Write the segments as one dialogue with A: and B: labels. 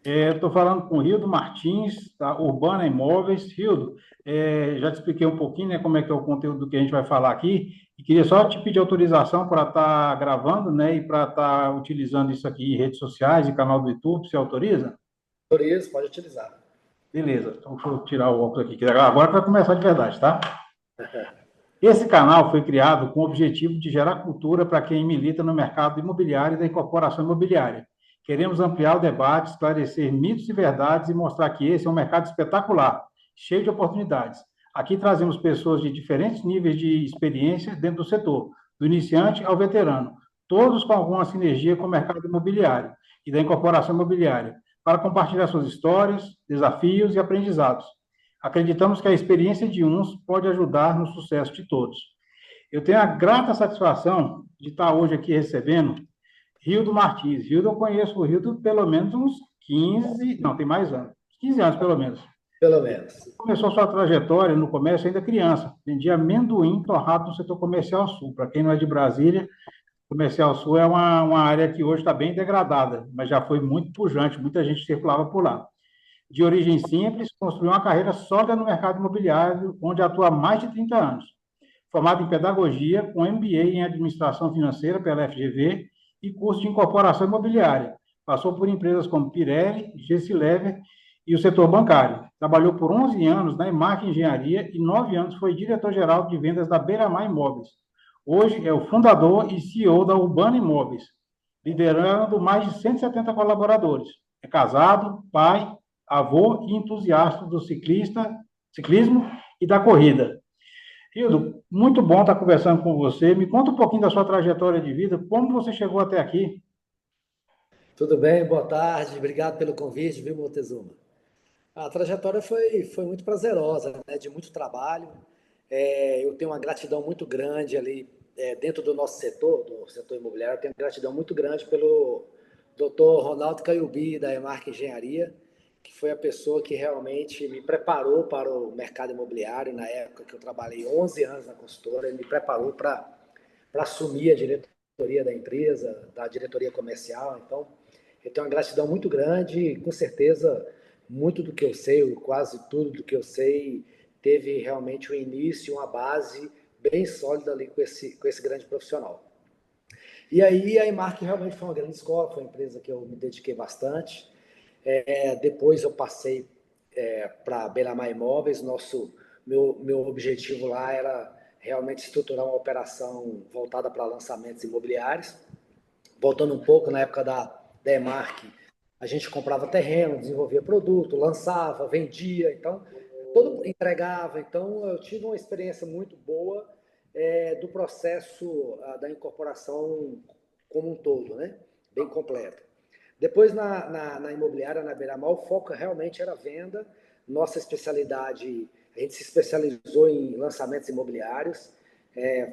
A: Estou falando com o Rildo Martins, da Urbana Imóveis. Rildo, já te expliquei um pouquinho, né, como é que é o conteúdo do que a gente vai falar aqui, e queria só te pedir autorização para estar gravando, né, e para estar utilizando isso aqui em redes sociais e canal do YouTube, se autoriza?
B: Autoriza, pode utilizar.
A: Beleza, então deixa eu tirar o óculos aqui, que agora vai começar de verdade, tá? Esse canal foi criado com o objetivo de gerar cultura para quem milita no mercado imobiliário e da incorporação imobiliária. Queremos ampliar o debate, esclarecer mitos e verdades e mostrar que esse é um mercado espetacular, cheio de oportunidades. Aqui trazemos pessoas de diferentes níveis de experiência dentro do setor, do iniciante ao veterano, todos com alguma sinergia com o mercado imobiliário e da incorporação imobiliária, para compartilhar suas histórias, desafios e aprendizados. Acreditamos que a experiência de uns pode ajudar no sucesso de todos. Eu tenho a grata satisfação de estar hoje aqui recebendo Rildo Martins. Rildo, eu conheço o Rildo pelo menos uns 15, não, tem mais anos, 15 anos pelo menos.
B: Pelo menos.
A: Começou sua trajetória no comércio ainda criança, vendia amendoim torrado no setor comercial sul. Para quem não é de Brasília, comercial sul é uma área que hoje está bem degradada, mas já foi muito pujante, muita gente circulava por lá. De origem simples, construiu uma carreira sólida no mercado imobiliário, onde atua há mais de 30 anos. Formado em pedagogia, com MBA em administração financeira pela FGV e curso de incorporação imobiliária. Passou por empresas como Pirelli, Gessilever e o setor bancário. Trabalhou por 11 anos na Emac Engenharia e 9 anos foi diretor-geral de vendas da Beira-Mar Imóveis. Hoje é o fundador e CEO da Urbana Imóveis, liderando mais de 170 colaboradores. É casado, pai, avô e entusiasta do ciclismo e da corrida. Hildo, muito bom estar conversando com você. Me conta um pouquinho da sua trajetória de vida, como você chegou até aqui.
B: Tudo bem? Boa tarde. Obrigado pelo convite, viu, Montezuma? A trajetória foi muito prazerosa, né? De muito trabalho. Eu tenho uma gratidão muito grande ali dentro do nosso setor, do setor imobiliário. Eu tenho uma gratidão muito grande pelo Dr. Ronaldo Caiubi, da Emarc Engenharia, que foi a pessoa que realmente me preparou para o mercado imobiliário. Na época que eu trabalhei 11 anos na consultora, ele me preparou para assumir a diretoria da empresa, da diretoria comercial. Então, eu tenho uma gratidão muito grande e, com certeza, muito do que eu sei, ou quase tudo do que eu sei, teve realmente um início, uma base bem sólida ali com esse grande profissional. E aí a Emarc realmente foi uma grande escola, foi uma empresa que eu me dediquei bastante. Depois eu passei para a Beira-Mar Imóveis. Meu objetivo lá era realmente estruturar uma operação voltada para lançamentos imobiliários. Voltando um pouco, na época da Emarc, a gente comprava terreno, desenvolvia produto, lançava, vendia, então todo entregava. Então eu tive uma experiência muito boa do processo da incorporação como um todo, né? Bem completo. Depois na imobiliária, na Beira-Mar, o foco realmente era venda. Nossa especialidade, a gente se especializou em lançamentos imobiliários.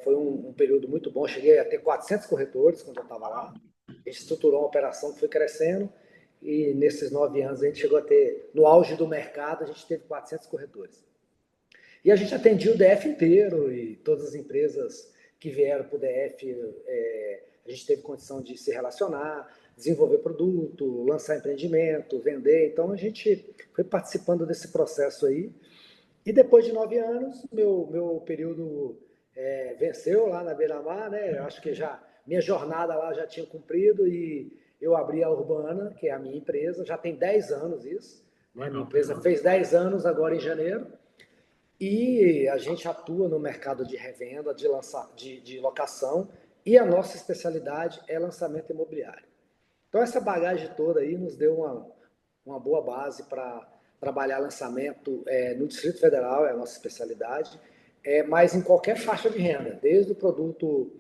B: Foi um período muito bom. Cheguei a ter 400 corretores quando eu estava lá. A gente estruturou uma operação que foi crescendo e nesses 9 anos a gente chegou a ter, no auge do mercado, a gente teve 400 corretores. E a gente atendia o DF inteiro e todas as empresas que vieram para o DF, a gente teve condição de se relacionar, desenvolver produto, lançar empreendimento, vender. Então a gente foi participando desse processo aí. E depois de 9 anos, meu período venceu lá na Beira-Mar, né? Eu acho que já minha jornada lá já tinha cumprido e eu abri a Urbana, que é a minha empresa, já tem 10 anos isso. Né? Minha empresa fez 10 anos agora em janeiro. E a gente atua no mercado de revenda, de locação, e a nossa especialidade é lançamento imobiliário. Então, essa bagagem toda aí nos deu uma boa base para trabalhar lançamento no Distrito Federal, é a nossa especialidade, mas em qualquer faixa de renda, desde o produto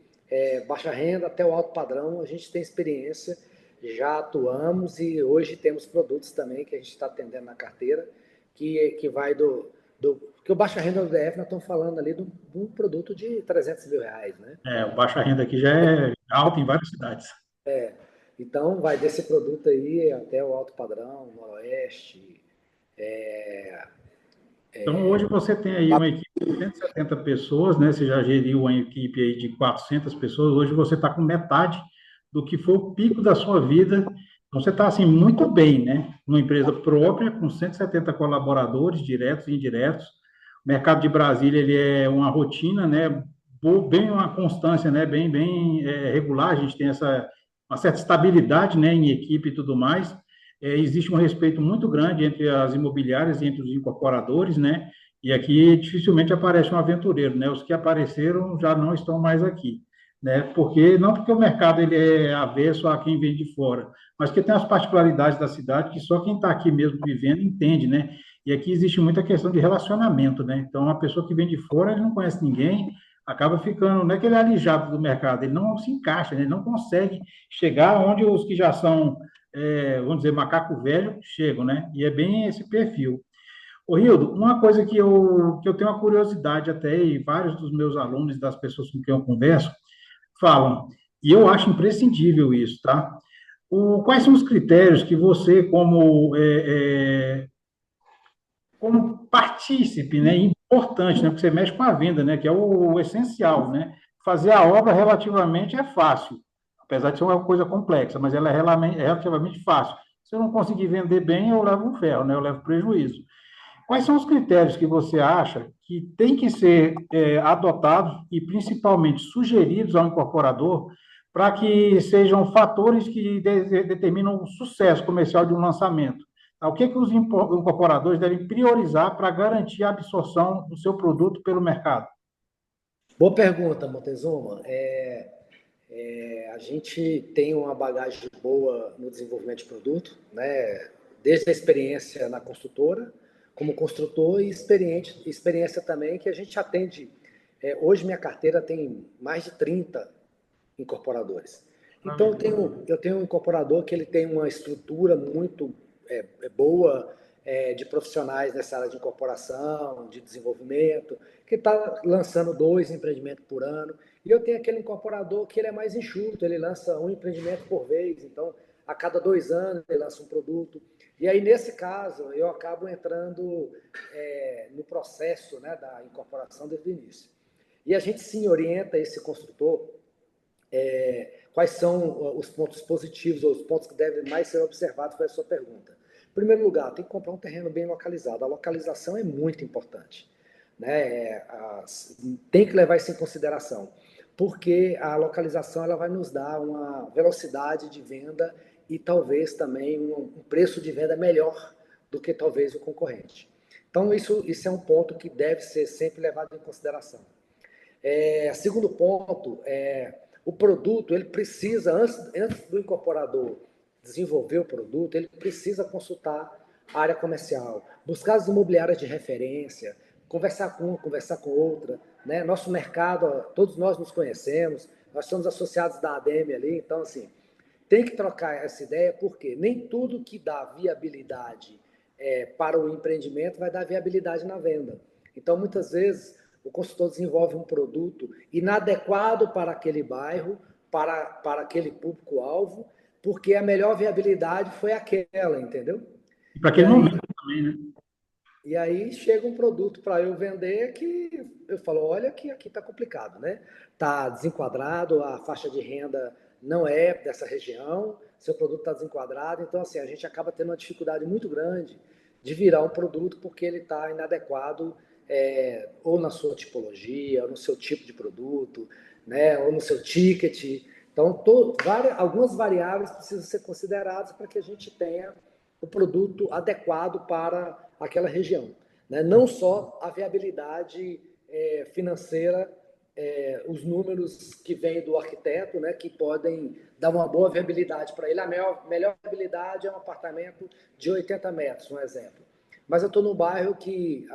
B: baixa renda até o alto padrão, a gente tem experiência, já atuamos e hoje temos produtos também que a gente está atendendo na carteira, que vai porque o baixa renda do DF, nós estamos falando ali de um produto de R$ 300 mil, né?
A: O baixa renda aqui já é alto em várias cidades.
B: Então, vai desse produto aí até o alto padrão, noroeste.
A: Então, hoje você tem aí uma equipe de 170 pessoas, né? Você já geriu uma equipe aí de 400 pessoas. Hoje você está com metade do que foi o pico da sua vida Então, você está assim, muito bem, né? Numa empresa própria, com 170 colaboradores, diretos e indiretos. O mercado de Brasília ele é uma rotina, né? Bem uma constância, né? Bem regular. A gente tem uma certa estabilidade, né? Em equipe e tudo mais. Existe um respeito muito grande entre as imobiliárias e entre os incorporadores, né? E aqui dificilmente aparece um aventureiro, né? Os que apareceram já não estão mais aqui, né? Porque o mercado ele é avesso a quem vem de fora, mas que tem as particularidades da cidade que só quem está aqui mesmo vivendo entende, né? E aqui existe muita questão de relacionamento, né? Então, a pessoa que vem de fora, ele não conhece ninguém, acaba ficando, não é que ele é alijado do mercado, ele não se encaixa, né? Ele não consegue chegar onde os que já são, vamos dizer, macaco velho, chegam, né? E é bem esse perfil. Ô, Rildo, uma coisa que eu tenho uma curiosidade até, e vários dos meus alunos, das pessoas com quem eu converso, falam, e eu acho imprescindível isso, tá? Quais são os critérios que você, como partícipe, né, importante, né, porque você mexe com a venda, né, que é o essencial, né? Fazer a obra relativamente é fácil, apesar de ser uma coisa complexa, mas ela é relativamente fácil. Se eu não conseguir vender bem, eu levo um ferro, né, eu levo prejuízo. Quais são os critérios que você acha que têm que ser adotados e principalmente sugeridos ao incorporador para que sejam fatores que determinam o sucesso comercial de um lançamento? Tá? O que, que os incorporadores devem priorizar para garantir a absorção do seu produto pelo mercado?
B: Boa pergunta, Montezuma. A gente tem uma bagagem boa no desenvolvimento de produto, né? Desde a experiência na construtora, como construtor, e experiência também que a gente atende. Hoje minha carteira tem mais de 30 incorporadores. Então eu tenho um incorporador que ele tem uma estrutura muito boa de profissionais nessa área de incorporação, de desenvolvimento, que está lançando 2 empreendimentos por ano. E eu tenho aquele incorporador que ele é mais enxuto, ele lança um empreendimento por vez, então a cada 2 anos ele lança um produto. E aí, nesse caso, eu acabo entrando no processo, né, da incorporação desde o início. E a gente sim orienta esse construtor quais são os pontos positivos ou os pontos que devem mais ser observados, foi a sua pergunta. Em primeiro lugar, tem que comprar um terreno bem localizado. A localização é muito importante, né? Tem que levar isso em consideração, porque a localização ela vai nos dar uma velocidade de venda e talvez também um preço de venda melhor do que talvez o concorrente. Então, isso é um ponto que deve ser sempre levado em consideração. Segundo ponto, o produto, ele precisa, antes do incorporador desenvolver o produto, ele precisa consultar a área comercial, buscar as imobiliárias de referência, conversar com uma, conversar com outra, né? Nosso mercado, todos nós nos conhecemos, nós somos associados da ADM ali, então, assim, tem que trocar essa ideia, porque nem tudo que dá viabilidade para o empreendimento vai dar viabilidade na venda. Então, muitas vezes, o consultor desenvolve um produto inadequado para aquele bairro, para aquele público-alvo, porque a melhor viabilidade foi aquela, entendeu?
A: E para
B: E
A: aquele
B: aí,
A: momento também, né?
B: e aí chega um produto para eu vender que eu falo, olha que aqui está complicado, né? Está desenquadrado, a faixa de renda não é dessa região, seu produto está desenquadrado, então assim, a gente acaba tendo uma dificuldade muito grande de virar um produto porque ele está inadequado ou na sua tipologia, ou no seu tipo de produto, né? Ou no seu ticket. Então, algumas variáveis precisam ser consideradas para que a gente tenha o produto adequado para aquela região. Né? Não só a viabilidade financeira, os números que vêm do arquiteto, né, que podem dar uma boa viabilidade para ele. A melhor viabilidade é um apartamento de 80 metros, um exemplo. Mas eu estou num bairro que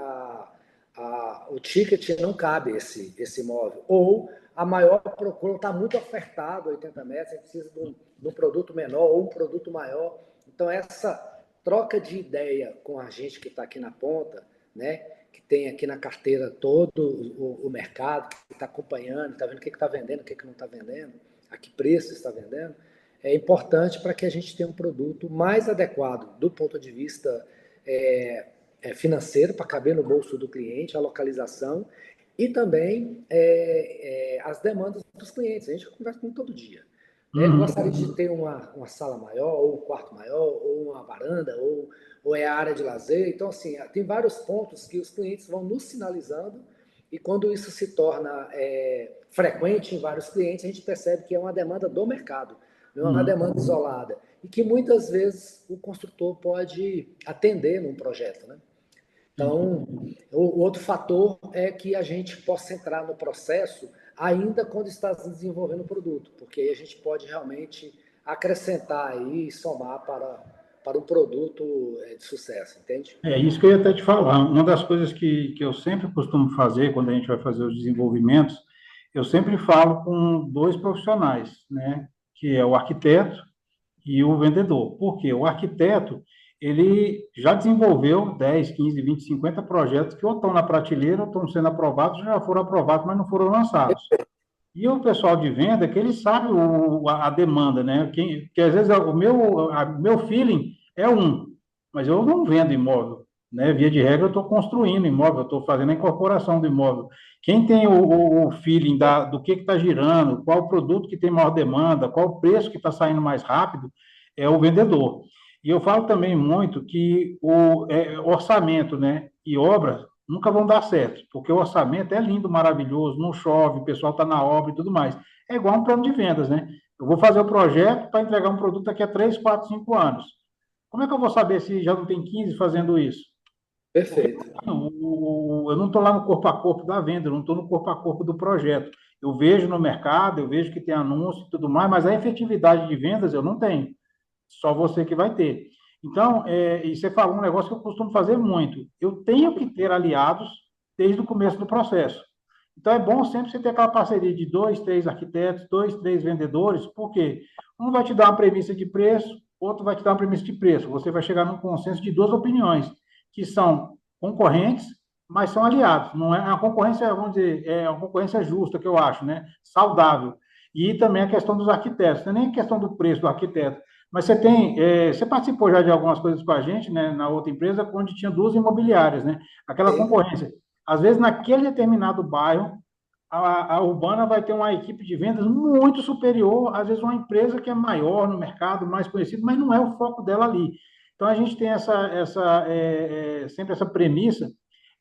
B: o ticket não cabe esse imóvel. Ou a maior procura está muito ofertado, 80 metros, você precisa de um produto menor ou um produto maior. Então, essa troca de ideia com a gente que está aqui na ponta, né, que tem aqui na carteira todo o mercado, que está acompanhando, está vendo o que está vendendo, o que não está vendendo, a que preço está vendendo, é importante para que a gente tenha um produto mais adequado do ponto de vista financeiro, para caber no bolso do cliente, a localização, e também as demandas dos clientes. A gente conversa com todo dia. né? Ele
A: Uhum.
B: gostaria de ter uma sala maior, ou um quarto maior, ou uma varanda, ou é a área de lazer. Então, assim, tem vários pontos que os clientes vão nos sinalizando e quando isso se torna frequente em vários clientes, a gente percebe que é uma demanda do mercado, não é uma
A: Uhum.
B: demanda isolada. E que muitas vezes o construtor pode atender num projeto, né?
A: Entendi.
B: Então, o outro fator é que a gente possa entrar no processo ainda quando está desenvolvendo o produto, porque aí a gente pode realmente acrescentar aí e somar para um produto de sucesso, entende?
A: É isso que eu ia até te falar. Uma das coisas que eu sempre costumo fazer quando a gente vai fazer os desenvolvimentos, eu sempre falo com dois profissionais, né? Que é o arquiteto e o vendedor. Por quê? O arquiteto, ele já desenvolveu 10, 15, 20, 50 projetos que ou estão na prateleira ou estão sendo aprovados, ou já foram aprovados, mas não foram lançados. E o pessoal de venda, que ele sabe a demanda, né? Que às vezes meu feeling é um, mas eu não vendo imóvel, né? Via de regra, eu estou construindo imóvel, eu estou fazendo a incorporação do imóvel. Quem tem o feeling do que está girando, qual o produto que tem maior demanda, qual o preço que está saindo mais rápido, é o vendedor. E eu falo também muito que orçamento, né, e obra nunca vão dar certo, porque o orçamento é lindo, maravilhoso, não chove, o pessoal está na obra e tudo mais. É igual um plano de vendas, né? Eu vou fazer o projeto para entregar um produto daqui a 3, 4, 5 anos. Como é que eu vou saber se já não tem 15 fazendo isso? Porque
B: Perfeito.
A: eu não estou lá no corpo a corpo da venda, eu não estou no corpo a corpo do projeto. Eu vejo no mercado, eu vejo que tem anúncio e tudo mais, mas a efetividade de vendas eu não tenho. Só você que vai ter. Então, e você falou um negócio que eu costumo fazer muito. Eu tenho que ter aliados desde o começo do processo. Então, é bom sempre você ter aquela parceria de dois, três arquitetos, dois, três vendedores, porque um vai te dar uma premissa de preço, outro vai te dar uma premissa de preço. Você vai chegar num consenso de duas opiniões, que são concorrentes, mas são aliados. Não é uma concorrência, vamos dizer, é uma concorrência justa, que eu acho, né? Saudável. E também a questão dos arquitetos, não é nem a questão do preço do arquiteto, mas você participou já de algumas coisas com a gente, né, na outra empresa, onde tinha duas imobiliárias, né? Aquela
B: Sim.
A: concorrência. Às vezes, naquele determinado bairro, a Urbana vai ter uma equipe de vendas muito superior, às vezes uma empresa que é maior no mercado, mais conhecida, mas não é o foco dela ali. Então, a gente tem sempre essa premissa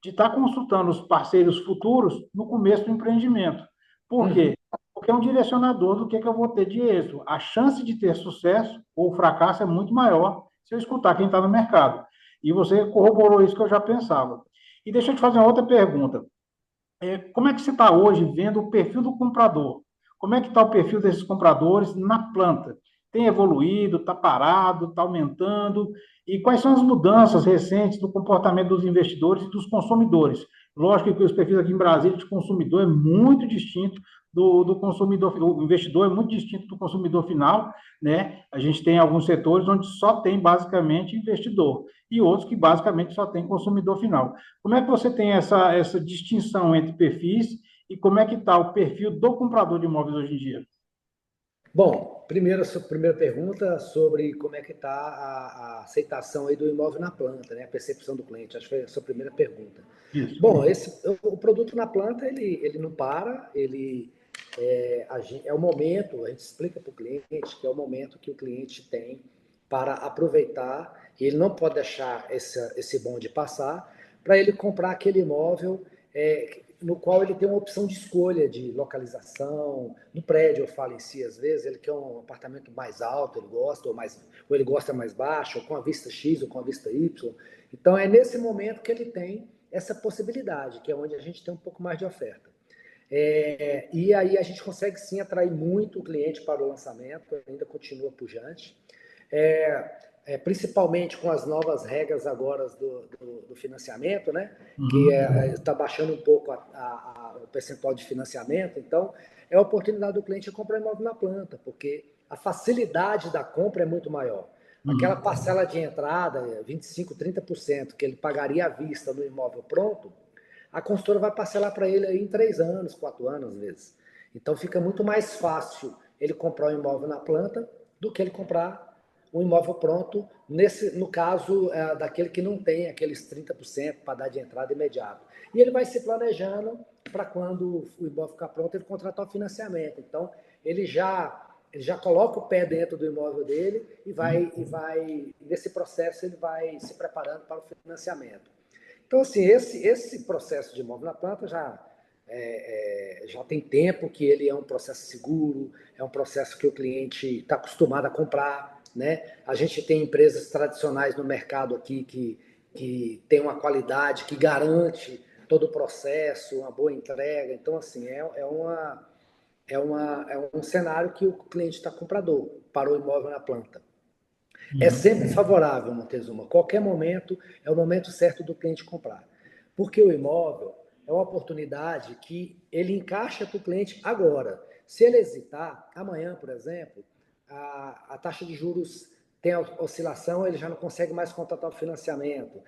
A: de estar consultando os parceiros futuros no começo do empreendimento. Por quê?
B: Uhum.
A: Porque é um direcionador do que eu vou ter de êxito. A chance de ter sucesso ou fracasso é muito maior se eu escutar quem está no mercado. E você corroborou isso que eu já pensava. E deixa eu te fazer uma outra pergunta. Como é que você está hoje vendo o perfil do comprador? Como é que está o perfil desses compradores na planta? Tem evoluído, está parado, está aumentando? E quais são as mudanças recentes do comportamento dos investidores e dos consumidores? Lógico que os perfis aqui em Brasília de consumidor é muito distinto do consumidor, o investidor é muito distinto do consumidor final, né? A gente tem alguns setores onde só tem basicamente investidor e outros que basicamente só tem consumidor final. Como é que você tem essa distinção entre perfis e como é que está o perfil do comprador de imóveis hoje em dia?
B: Bom, primeiro, a sua primeira pergunta sobre como é que está a aceitação aí do imóvel na planta, né? A percepção do cliente. Acho que foi a sua primeira pergunta.
A: Isso.
B: Bom, o produto na planta, ele não para, é o momento, a gente explica para o cliente que é o momento que o cliente tem para aproveitar, e ele não pode deixar esse bonde passar, para ele comprar aquele imóvel no qual ele tem uma opção de escolha de localização, no prédio eu falo em si, às vezes, ele quer um apartamento mais alto, ele gosta, ou ele gosta mais baixo, ou com a vista X ou com a vista Y. Então é nesse momento que ele tem essa possibilidade, que é onde a gente tem um pouco mais de oferta. E aí a gente consegue sim atrair muito o cliente para o lançamento, ainda continua pujante. Principalmente com as novas regras agora do financiamento, né? Que
A: Uhum.
B: está baixando um pouco o percentual de financiamento. Então, é a oportunidade do cliente comprar imóvel na planta, porque a facilidade da compra é muito maior. Aquela
A: Uhum.
B: parcela de entrada, 25, 30%, que ele pagaria à vista no imóvel pronto, a consultora vai parcelar para ele aí em 3 anos, 4 anos, às vezes. Então fica muito mais fácil ele comprar um imóvel na planta do que ele comprar um imóvel pronto, no caso daquele que não tem aqueles 30% para dar de entrada imediato. E ele vai se planejando para quando o imóvel ficar pronto, ele contratar o financiamento. Então, ele já Ele já coloca o pé dentro do imóvel dele nesse processo, ele vai se preparando para o financiamento. Então, assim, esse processo de imóvel na planta já tem tempo que ele é um processo seguro, é um processo que o cliente está acostumado a comprar, né? A gente tem empresas tradicionais no mercado aqui que tem uma qualidade que garante todo o processo, uma boa entrega. Então, assim, é um cenário que o cliente está comprador para o imóvel na planta. É sempre favorável, Montezuma. Qualquer momento é o momento certo do cliente comprar. Porque o imóvel é uma oportunidade que ele encaixa para o cliente agora. Se ele hesitar, amanhã, por exemplo, a taxa de juros tem oscilação, ele já não consegue mais contratar o financiamento.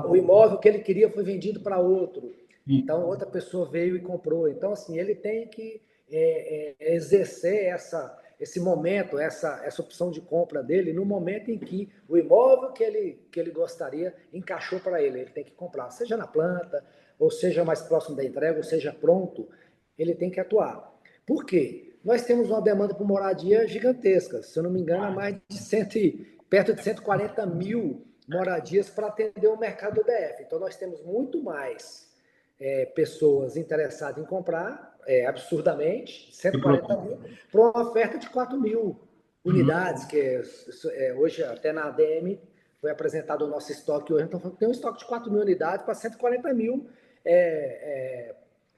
B: O imóvel que ele queria foi vendido para outro. Então, outra pessoa veio e comprou. Então, assim, ele tem que exercer esse momento, essa opção de compra dele, no momento em que o imóvel que ele gostaria encaixou para ele. Ele tem que comprar, seja na planta, ou seja mais próximo da entrega, ou seja pronto, ele tem que atuar. Por quê? Nós temos uma demanda por moradia gigantesca. Se eu não me engano, há mais de perto de 140 mil moradias para atender o mercado do DF. Então, nós temos muito mais pessoas interessadas em comprar, absurdamente, 140 mil, para uma oferta de 4 mil unidades, que hoje até na ADM foi apresentado o nosso estoque hoje, então tem um estoque de 4 mil unidades para 140 mil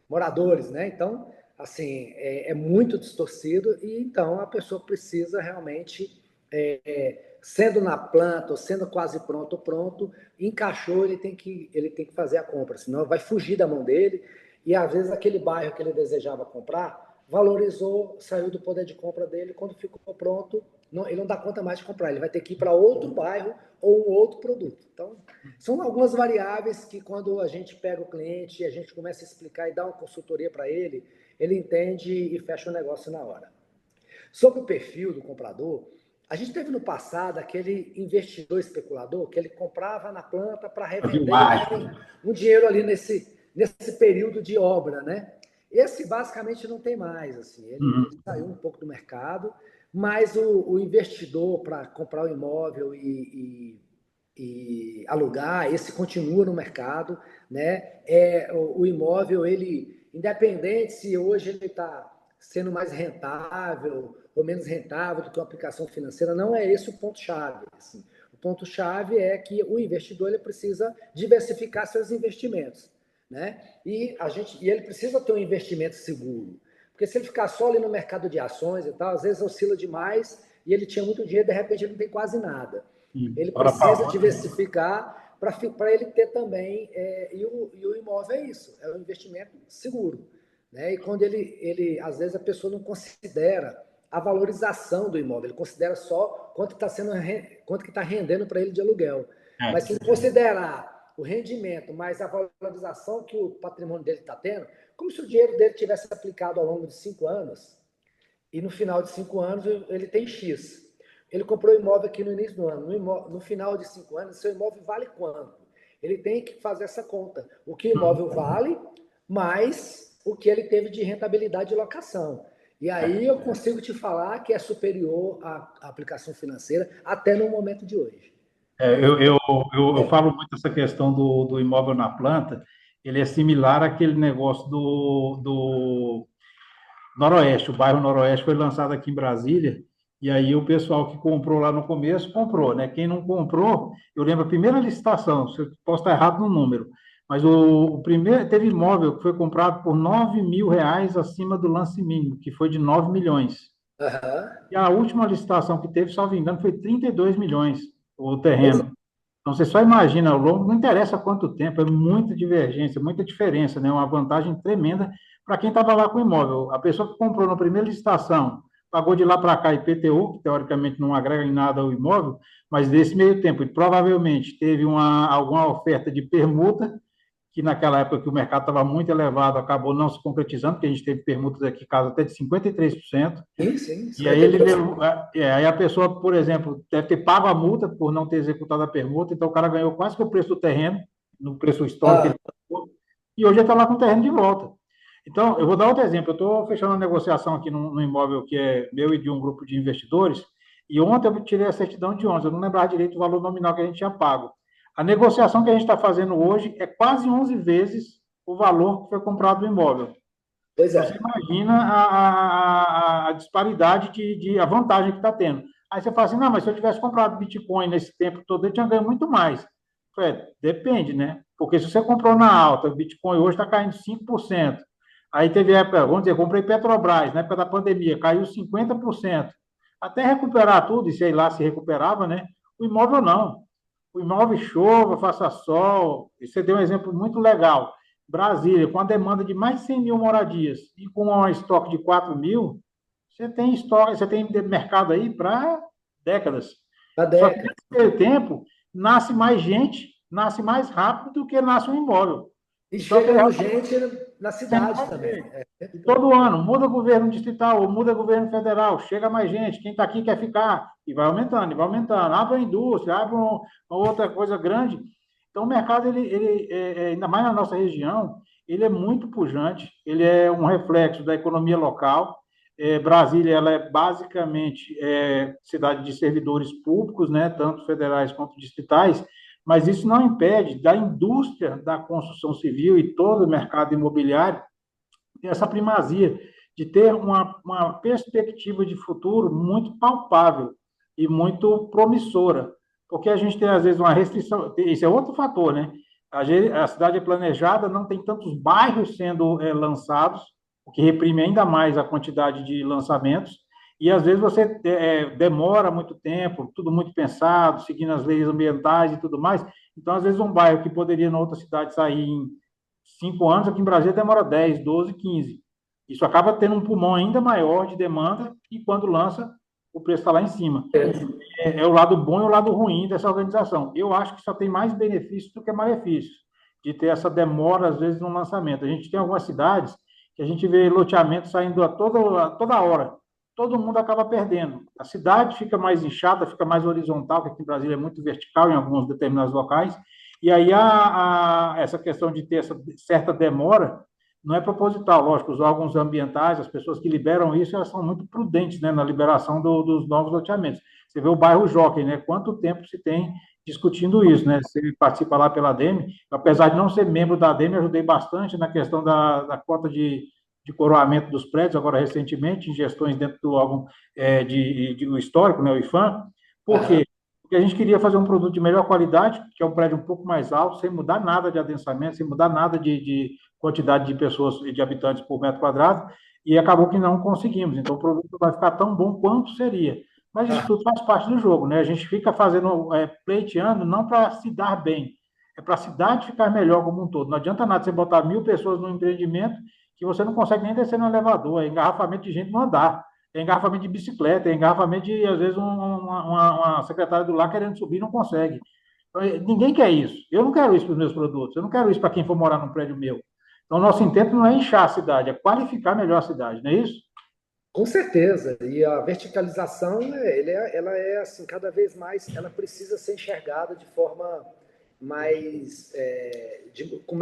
B: moradores, né? Então, assim, é muito distorcido e então a pessoa precisa realmente, sendo na planta ou sendo quase pronto, encaixou, ele tem que fazer a compra, senão vai fugir da mão dele e às vezes aquele bairro que ele desejava comprar valorizou, saiu do poder de compra dele, quando ficou pronto, ele não dá conta mais de comprar, ele vai ter que ir para outro bairro ou um outro produto. Então, são algumas variáveis que quando a gente pega o cliente e a gente começa a explicar e dá uma consultoria para ele, ele entende e fecha o negócio na hora. Sobre o perfil do comprador, a gente teve no passado aquele investidor especulador que ele comprava na planta para revender um dinheiro ali nesse período de obra, né? Esse basicamente não tem mais, assim, ele saiu um pouco do mercado, mas o investidor para comprar o imóvel e alugar, esse continua no mercado, né? O imóvel, ele, independente se hoje ele está sendo mais rentável ou menos rentável do que uma aplicação financeira, não é esse o ponto-chave. Assim. O ponto-chave é que o investidor ele precisa diversificar seus investimentos, né? E ele precisa ter um investimento seguro, porque se ele ficar só ali no mercado de ações e tal, às vezes oscila demais e ele tinha muito dinheiro, de repente ele não tem quase nada. Ele precisa diversificar para ele ter também, e o imóvel é isso, é um investimento seguro, né? E quando às vezes a pessoa não considera a valorização do imóvel, ele considera só quanto que está rendendo para ele de aluguel. Mas se ele considerar o rendimento, mais a valorização que o patrimônio dele está tendo, como se o dinheiro dele tivesse aplicado ao longo de 5 anos, e no final de 5 anos ele tem X. Ele comprou o imóvel aqui no início do ano. No final de 5 anos, seu imóvel vale quanto? Ele tem que fazer essa conta. O que o imóvel vale, mais o que ele teve de rentabilidade de locação. E aí eu consigo te falar que é superior à aplicação financeira até no momento de hoje.
A: Eu falo muito essa questão do imóvel na planta, ele é similar àquele negócio do Noroeste. O bairro Noroeste foi lançado aqui em Brasília, e aí o pessoal que comprou lá no começo, comprou, né? Quem não comprou, eu lembro a primeira licitação, se eu posso estar errado no número, mas o primeiro, teve imóvel que foi comprado por R$ 9.000 acima do lance mínimo, que foi de 9 milhões. E a última licitação que teve, salvo engano, foi 32 milhões o terreno. Então, você só imagina, ao longo, não interessa quanto tempo, é muita divergência, muita diferença, né? Uma vantagem tremenda para quem estava lá com o imóvel. A pessoa que comprou na primeira licitação, pagou de lá para cá IPTU, que teoricamente não agrega em nada ao imóvel, mas nesse meio tempo, provavelmente teve alguma oferta de permuta, que naquela época que o mercado estava muito elevado, acabou não se concretizando, porque a gente teve permutas aqui, caso até de 53%.
B: Sim,
A: e aí aí a pessoa, por exemplo, deve ter pago a multa por não ter executado a permuta, então o cara ganhou quase que o preço do terreno, no preço histórico que ele pagou, e hoje ele está lá com o terreno de volta. Então, eu vou dar outro exemplo. Eu estou fechando uma negociação aqui no imóvel que é meu e de um grupo de investidores, e ontem eu tirei a certidão de ontem, eu não lembrava direito o valor nominal que a gente tinha pago. A negociação que a gente está fazendo hoje é quase 11 vezes o valor que foi comprado o imóvel.
B: Pois
A: Então, você
B: é.
A: imagina a disparidade a vantagem que está tendo. Aí você fala assim, não, mas se eu tivesse comprado Bitcoin nesse tempo todo, eu tinha ganho muito mais. Depende, né? Porque se você comprou na alta, o Bitcoin hoje está caindo 5%. Aí teve época, vamos dizer, comprei Petrobras, na época da pandemia, caiu 50%. Até recuperar tudo, e sei lá se recuperava, né? O imóvel não. O imóvel chova, faça sol. E você deu um exemplo muito legal. Brasília, com a demanda de mais de 100 mil moradias e com um estoque de 4 mil, você tem estoque, você tem mercado aí para décadas.
B: Na
A: Só que
B: década.
A: nesse meio tempo, nasce mais gente, nasce mais rápido do que nasce um imóvel.
B: E
A: Então,
B: chegando gente na cidade também.
A: e todo ano, muda governo distrital, ou muda governo federal, chega mais gente, quem está aqui quer ficar, e vai aumentando, e vai aumentando. Abre a indústria, abre uma outra coisa grande. Então, o mercado, ainda mais na nossa região, ele é muito pujante, ele é um reflexo da economia local. Brasília, ela é basicamente cidade de servidores públicos, né, tanto federais quanto distritais, mas isso não impede da indústria da construção civil e todo o mercado imobiliário ter essa primazia de ter uma perspectiva de futuro muito palpável e muito promissora, porque a gente tem, às vezes, uma restrição, esse é outro fator, né? A cidade é planejada, não tem tantos bairros sendo lançados, o que reprime ainda mais a quantidade de lançamentos, e às vezes você demora muito tempo, tudo muito pensado, seguindo as leis ambientais e tudo mais. Então, às vezes, um bairro que poderia, na outra cidade, sair em 5 anos, aqui em Brasília demora 10, 12, 15. Isso acaba tendo um pulmão ainda maior de demanda e quando lança, o preço está lá em cima. É o lado bom e o lado ruim dessa organização. Eu acho que só tem mais benefícios do que malefícios de ter essa demora, às vezes, no lançamento. A gente tem algumas cidades que a gente vê loteamento saindo a toda hora. Todo mundo acaba perdendo. A cidade fica mais inchada, fica mais horizontal, que aqui em Brasília é muito vertical em alguns determinados locais, e aí essa questão de ter essa certa demora não é proposital, lógico, os órgãos ambientais, as pessoas que liberam isso, elas são muito prudentes, né, na liberação dos novos loteamentos. Você vê o bairro Jockey, né, quanto tempo se tem discutindo isso, né, você participa lá pela ADEME, apesar de não ser membro da ADEME, ajudei bastante na questão da cota de coroamento dos prédios, agora recentemente, em gestões dentro do órgão do histórico, né, o IFAM, por quê? Porque a gente queria fazer um produto de melhor qualidade, que é um prédio um pouco mais alto, sem mudar nada de adensamento, sem mudar nada de quantidade de pessoas e de habitantes por metro quadrado, e acabou que não conseguimos. Então, o produto vai ficar tão bom quanto seria. Mas isso tudo faz parte do jogo, né? A gente fica fazendo, pleiteando, não para se dar bem, é para a cidade ficar melhor como um todo. Não adianta nada você botar 1.000 pessoas no empreendimento que você não consegue nem descer no elevador, é engarrafamento de gente no andar, é engarrafamento de bicicleta, é engarrafamento de, às vezes, uma secretária do lar querendo subir e não consegue. Ninguém quer isso. Eu não quero isso para os meus produtos, eu não quero isso para quem for morar num prédio meu. Então, nosso intento não é inchar a cidade, é qualificar melhor a cidade, não é isso?
B: Com certeza. E a verticalização, né, ela é assim, cada vez mais, ela precisa ser enxergada de forma mais, com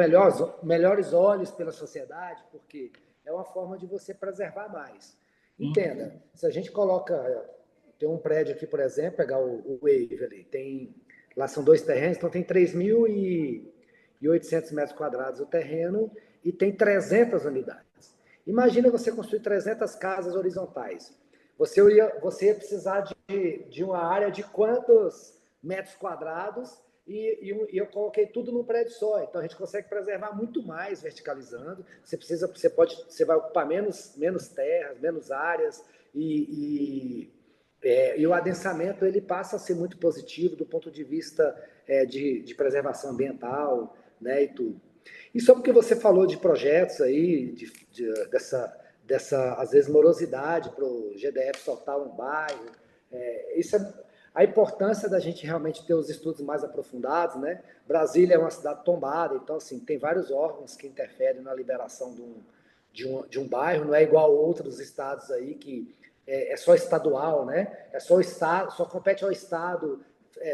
B: melhores olhos pela sociedade, porque é uma forma de você preservar mais.
A: Sim.
B: Entenda, se a gente coloca, tem um prédio aqui, por exemplo, pegar o Wave ali, lá são dois terrenos, então tem 3.800 metros quadrados o terreno e tem 300 unidades. Imagina você construir 300 casas horizontais. Você ia precisar de uma área de quantos metros quadrados e eu coloquei tudo num prédio só. Então a gente consegue preservar muito mais verticalizando. Você vai ocupar menos terras, menos áreas e o adensamento ele passa a ser muito positivo do ponto de vista de preservação ambiental, né, e tudo. E só porque você falou de projetos aí, dessa às vezes, morosidade para o GDF soltar um bairro, isso a importância da gente realmente ter os estudos mais aprofundados, né? Brasília é uma cidade tombada, então, assim, tem vários órgãos que interferem na liberação de um bairro, não é igual a outros estados aí que é só estadual, né? É só o estado, só compete ao estado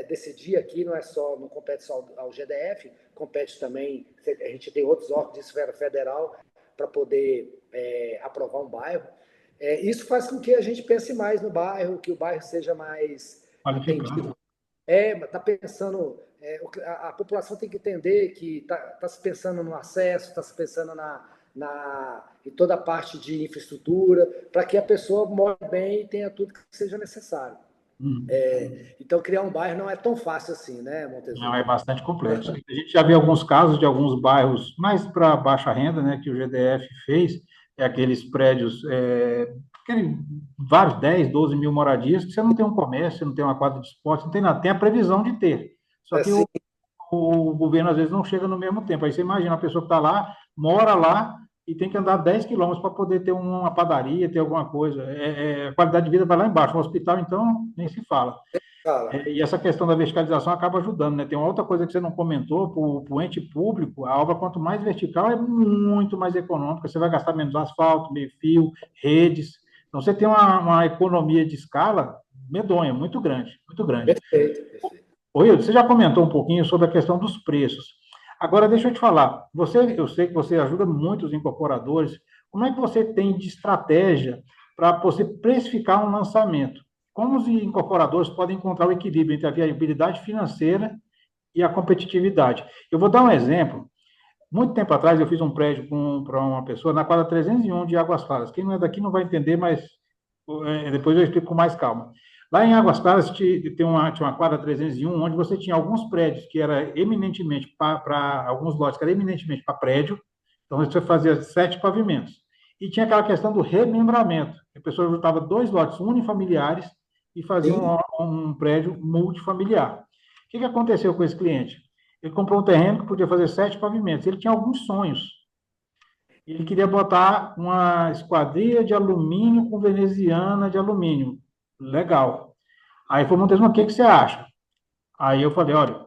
B: decidir aqui, não compete só ao GDF, compete também, a gente tem outros órgãos de esfera federal para poder aprovar um bairro. Isso faz com que a gente pense mais no bairro, que o bairro seja mais
A: Qualificado.
B: atendido. Está pensando, a população tem que entender que está se pensando no acesso, está se pensando em toda a parte de infraestrutura, para que a pessoa more bem e tenha tudo que seja necessário. Então, criar um bairro não é tão fácil assim, né,
A: Não,
B: Montezuma?
A: é bastante complexo. A gente já viu alguns casos de alguns bairros mais para baixa renda, né, que o GDF fez, aqueles prédios, vários, 10, 12 mil moradias, que você não tem um comércio, você não tem uma quadra de esporte, não tem nada, tem a previsão de ter. Só que
B: Assim,
A: o governo às vezes não chega no mesmo tempo. Aí você imagina a pessoa que está lá, mora lá e tem que andar 10 quilômetros para poder ter uma padaria, ter alguma coisa. A qualidade de vida vai lá embaixo. O hospital, então, nem se fala.
B: fala.
A: E essa questão da verticalização acaba ajudando, né? Tem uma outra coisa que você não comentou, para o ente público, a obra, quanto mais vertical, é muito mais econômica. Você vai gastar menos asfalto, meio-fio, redes. Então, você tem uma economia de escala medonha, muito grande, muito grande.
B: Perfeito, perfeito.
A: Oi, você já comentou um pouquinho sobre a questão dos preços. Agora, deixa eu te falar. Eu sei que você ajuda muito os incorporadores. Como é que você tem de estratégia para você precificar um lançamento? Como os incorporadores podem encontrar o equilíbrio entre a viabilidade financeira e a competitividade? Eu vou dar um exemplo. Muito tempo atrás, eu fiz um prédio para uma pessoa na quadra 301 de Águas Claras. Quem não é daqui não vai entender, mas depois eu explico com mais calma. Lá em Águas Claras tinha uma quadra 301, onde você tinha alguns prédios que era eminentemente para alguns lotes que era eminentemente para prédio, então você fazia 7 pavimentos. E tinha aquela questão do remembramento. A pessoa juntava 2 lotes unifamiliares e fazia
B: Sim,
A: um prédio multifamiliar. O que aconteceu com esse cliente? Ele comprou um terreno que podia fazer 7 pavimentos. Ele tinha alguns sonhos. Ele queria botar uma esquadria de alumínio com veneziana de alumínio. Legal. Aí foi Montezuma, o que você acha? Aí eu falei, olha,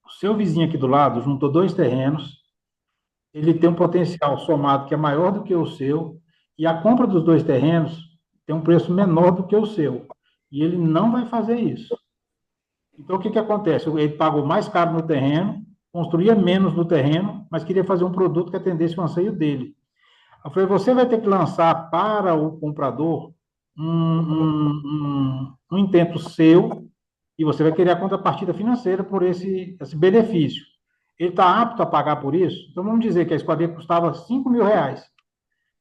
A: o seu vizinho aqui do lado juntou 2 terrenos, ele tem um potencial somado que é maior do que o seu, e a compra dos 2 terrenos tem um preço menor do que o seu. E ele não vai fazer isso. Então, o que acontece? Ele pagou mais caro no terreno, construía menos no terreno, mas queria fazer um produto que atendesse o anseio dele. Eu falei, você vai ter que lançar para o comprador um intento seu e você vai querer a contrapartida financeira por esse benefício. Ele está apto a pagar por isso? Então, vamos dizer que a esquadria custava 5 mil reais.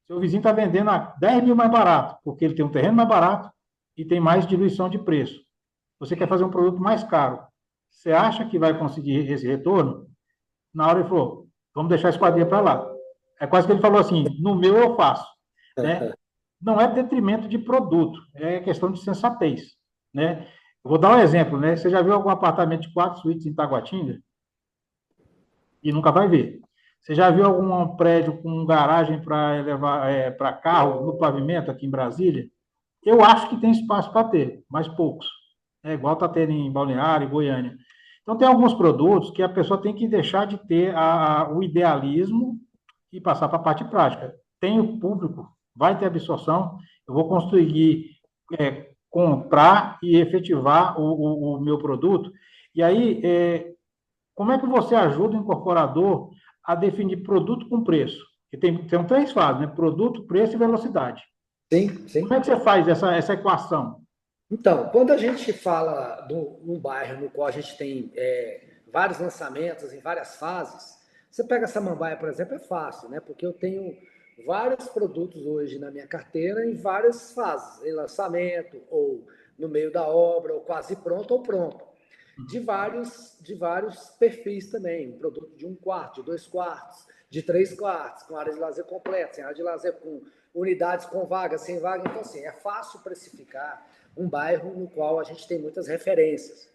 A: Seu vizinho está vendendo a 10 mil mais barato, porque ele tem um terreno mais barato e tem mais diluição de preço. Você quer fazer um produto mais caro. Você acha que vai conseguir esse retorno? Na hora ele falou, vamos deixar a esquadria para lá. É quase que ele falou assim, no meu eu faço, né? Não é detrimento de produto, é questão de sensatez, né? Eu vou dar um exemplo, né? Você já viu algum apartamento de 4 suítes em Taguatinga? E nunca vai ver. Você já viu algum prédio com garagem para levar para carro no pavimento aqui em Brasília? Eu acho que tem espaço para ter, mas poucos. É igual está tendo em Balneário, Goiânia. Então, tem alguns produtos que a pessoa tem que deixar de ter o idealismo e passar para a parte prática. Tem o público, vai ter absorção, eu vou conseguir comprar e efetivar o meu produto. E aí, como é que você ajuda o incorporador a definir produto com preço? Porque tem 3 fases, né? Produto, preço e velocidade.
B: sim,
A: Como é
B: sim.
A: que você faz essa equação?
B: Então, quando a gente fala de um bairro no qual a gente tem vários lançamentos em várias fases, você pega Samambaia, por exemplo, é fácil, né? Porque eu tenho vários produtos hoje na minha carteira em várias fases, em lançamento, ou no meio da obra, ou quase pronto, ou pronto. De vários perfis também. Um produto de 1 quarto, de 2 quartos, de 3 quartos, com área de lazer completa, sem área de lazer, com unidades com vaga, sem vaga. Então, assim, é fácil precificar um bairro no qual a gente tem muitas referências.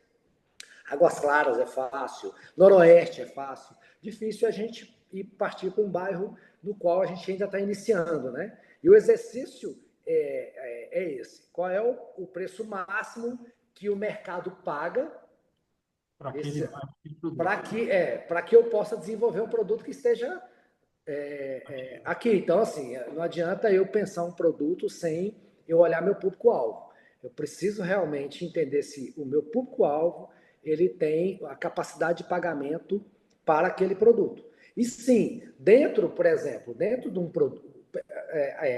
B: Águas Claras é fácil, Noroeste é fácil. Difícil é a gente ir partir para um bairro no qual a gente ainda está iniciando, né? E o exercício é esse. Qual é o preço máximo que o mercado paga
A: Para aquele produto.
B: para que eu possa desenvolver um produto que esteja aqui? Então, assim, não adianta eu pensar um produto sem eu olhar meu público-alvo. Eu preciso realmente entender se o meu público-alvo ele tem a capacidade de pagamento para aquele produto. E sim, dentro, por exemplo, dentro de um produto.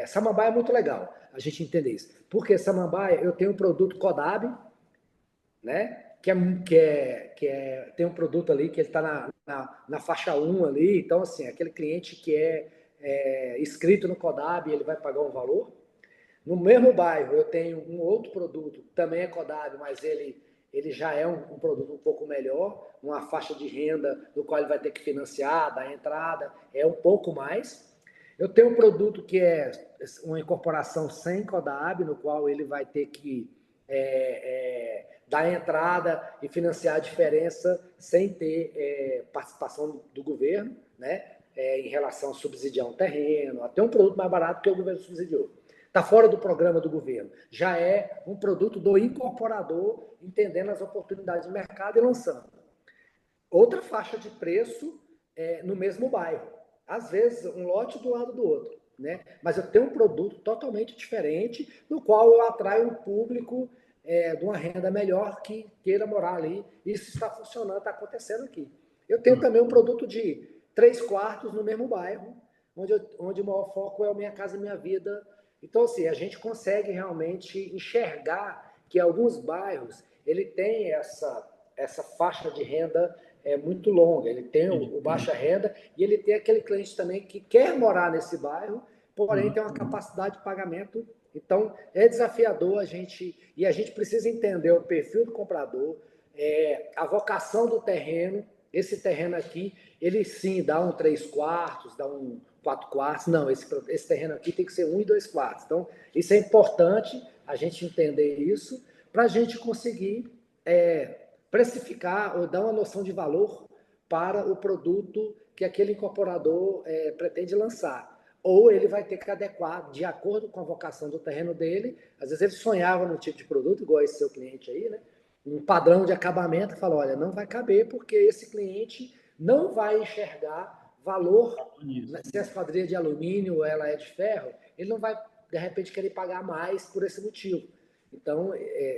B: Samambaia é muito legal a gente entender isso. Porque Samambaia, eu tenho um produto Codab, né? Tem um produto ali que ele está na faixa 1 ali. Então, assim, aquele cliente que é inscrito no Codab, ele vai pagar um valor. No mesmo bairro, eu tenho um outro produto, também é Codab, mas ele já é um produto um pouco melhor, uma faixa de renda no qual ele vai ter que financiar, dar entrada, é um pouco mais. Eu tenho um produto que é uma incorporação sem Codab, no qual ele vai ter que dar entrada e financiar a diferença sem ter participação do governo, né? Em relação a subsidiar um terreno, até um produto mais barato que o governo subsidiou. Está fora do programa do governo. Já é um produto do incorporador, entendendo as oportunidades de mercado e lançando. Outra faixa de preço no mesmo bairro. Às vezes, um lote do lado do outro. Né? Mas eu tenho um produto totalmente diferente, no qual eu atraio um público de uma renda melhor que queira morar ali. Isso está funcionando, está acontecendo aqui. Eu tenho também um produto de 3 quartos no mesmo bairro, onde o maior foco é a Minha Casa Minha Vida. Então, assim, a gente consegue realmente enxergar que alguns bairros ele tem essa faixa de renda muito longa. Ele tem o baixa renda e ele tem aquele cliente também que quer morar nesse bairro, porém tem uma capacidade de pagamento. Então, é desafiador a gente precisa entender o perfil do comprador, a vocação do terreno. Esse terreno aqui, ele sim dá um 3 quartos, dá um 4 quartos. Não, esse terreno aqui tem que ser 1 e 2 quartos. Então, isso é importante a gente entender isso para a gente conseguir precificar ou dar uma noção de valor para o produto que aquele incorporador pretende lançar. Ou ele vai ter que adequar de acordo com a vocação do terreno dele. Às vezes ele sonhava num tipo de produto, igual esse seu cliente aí, né? Um padrão de acabamento, fala, olha, não vai caber porque esse cliente não vai enxergar valor. Se a esquadria de alumínio ela é de ferro, ele não vai, de repente, querer pagar mais por esse motivo. Então,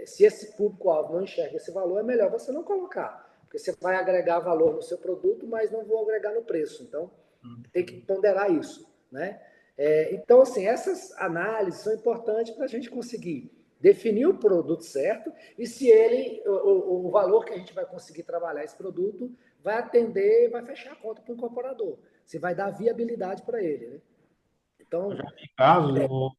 B: se esse público-alvo não enxerga esse valor, é melhor você não colocar, porque você vai agregar valor no seu produto, mas não vou agregar no preço. Então, tem que ponderar isso, né? Então, assim, essas análises são importantes para a gente conseguir definir o produto certo e se o valor que a gente vai conseguir trabalhar esse produto vai atender, vai fechar a conta para o incorporador, se vai dar viabilidade para ele, né? Então,
A: eu já vi casos,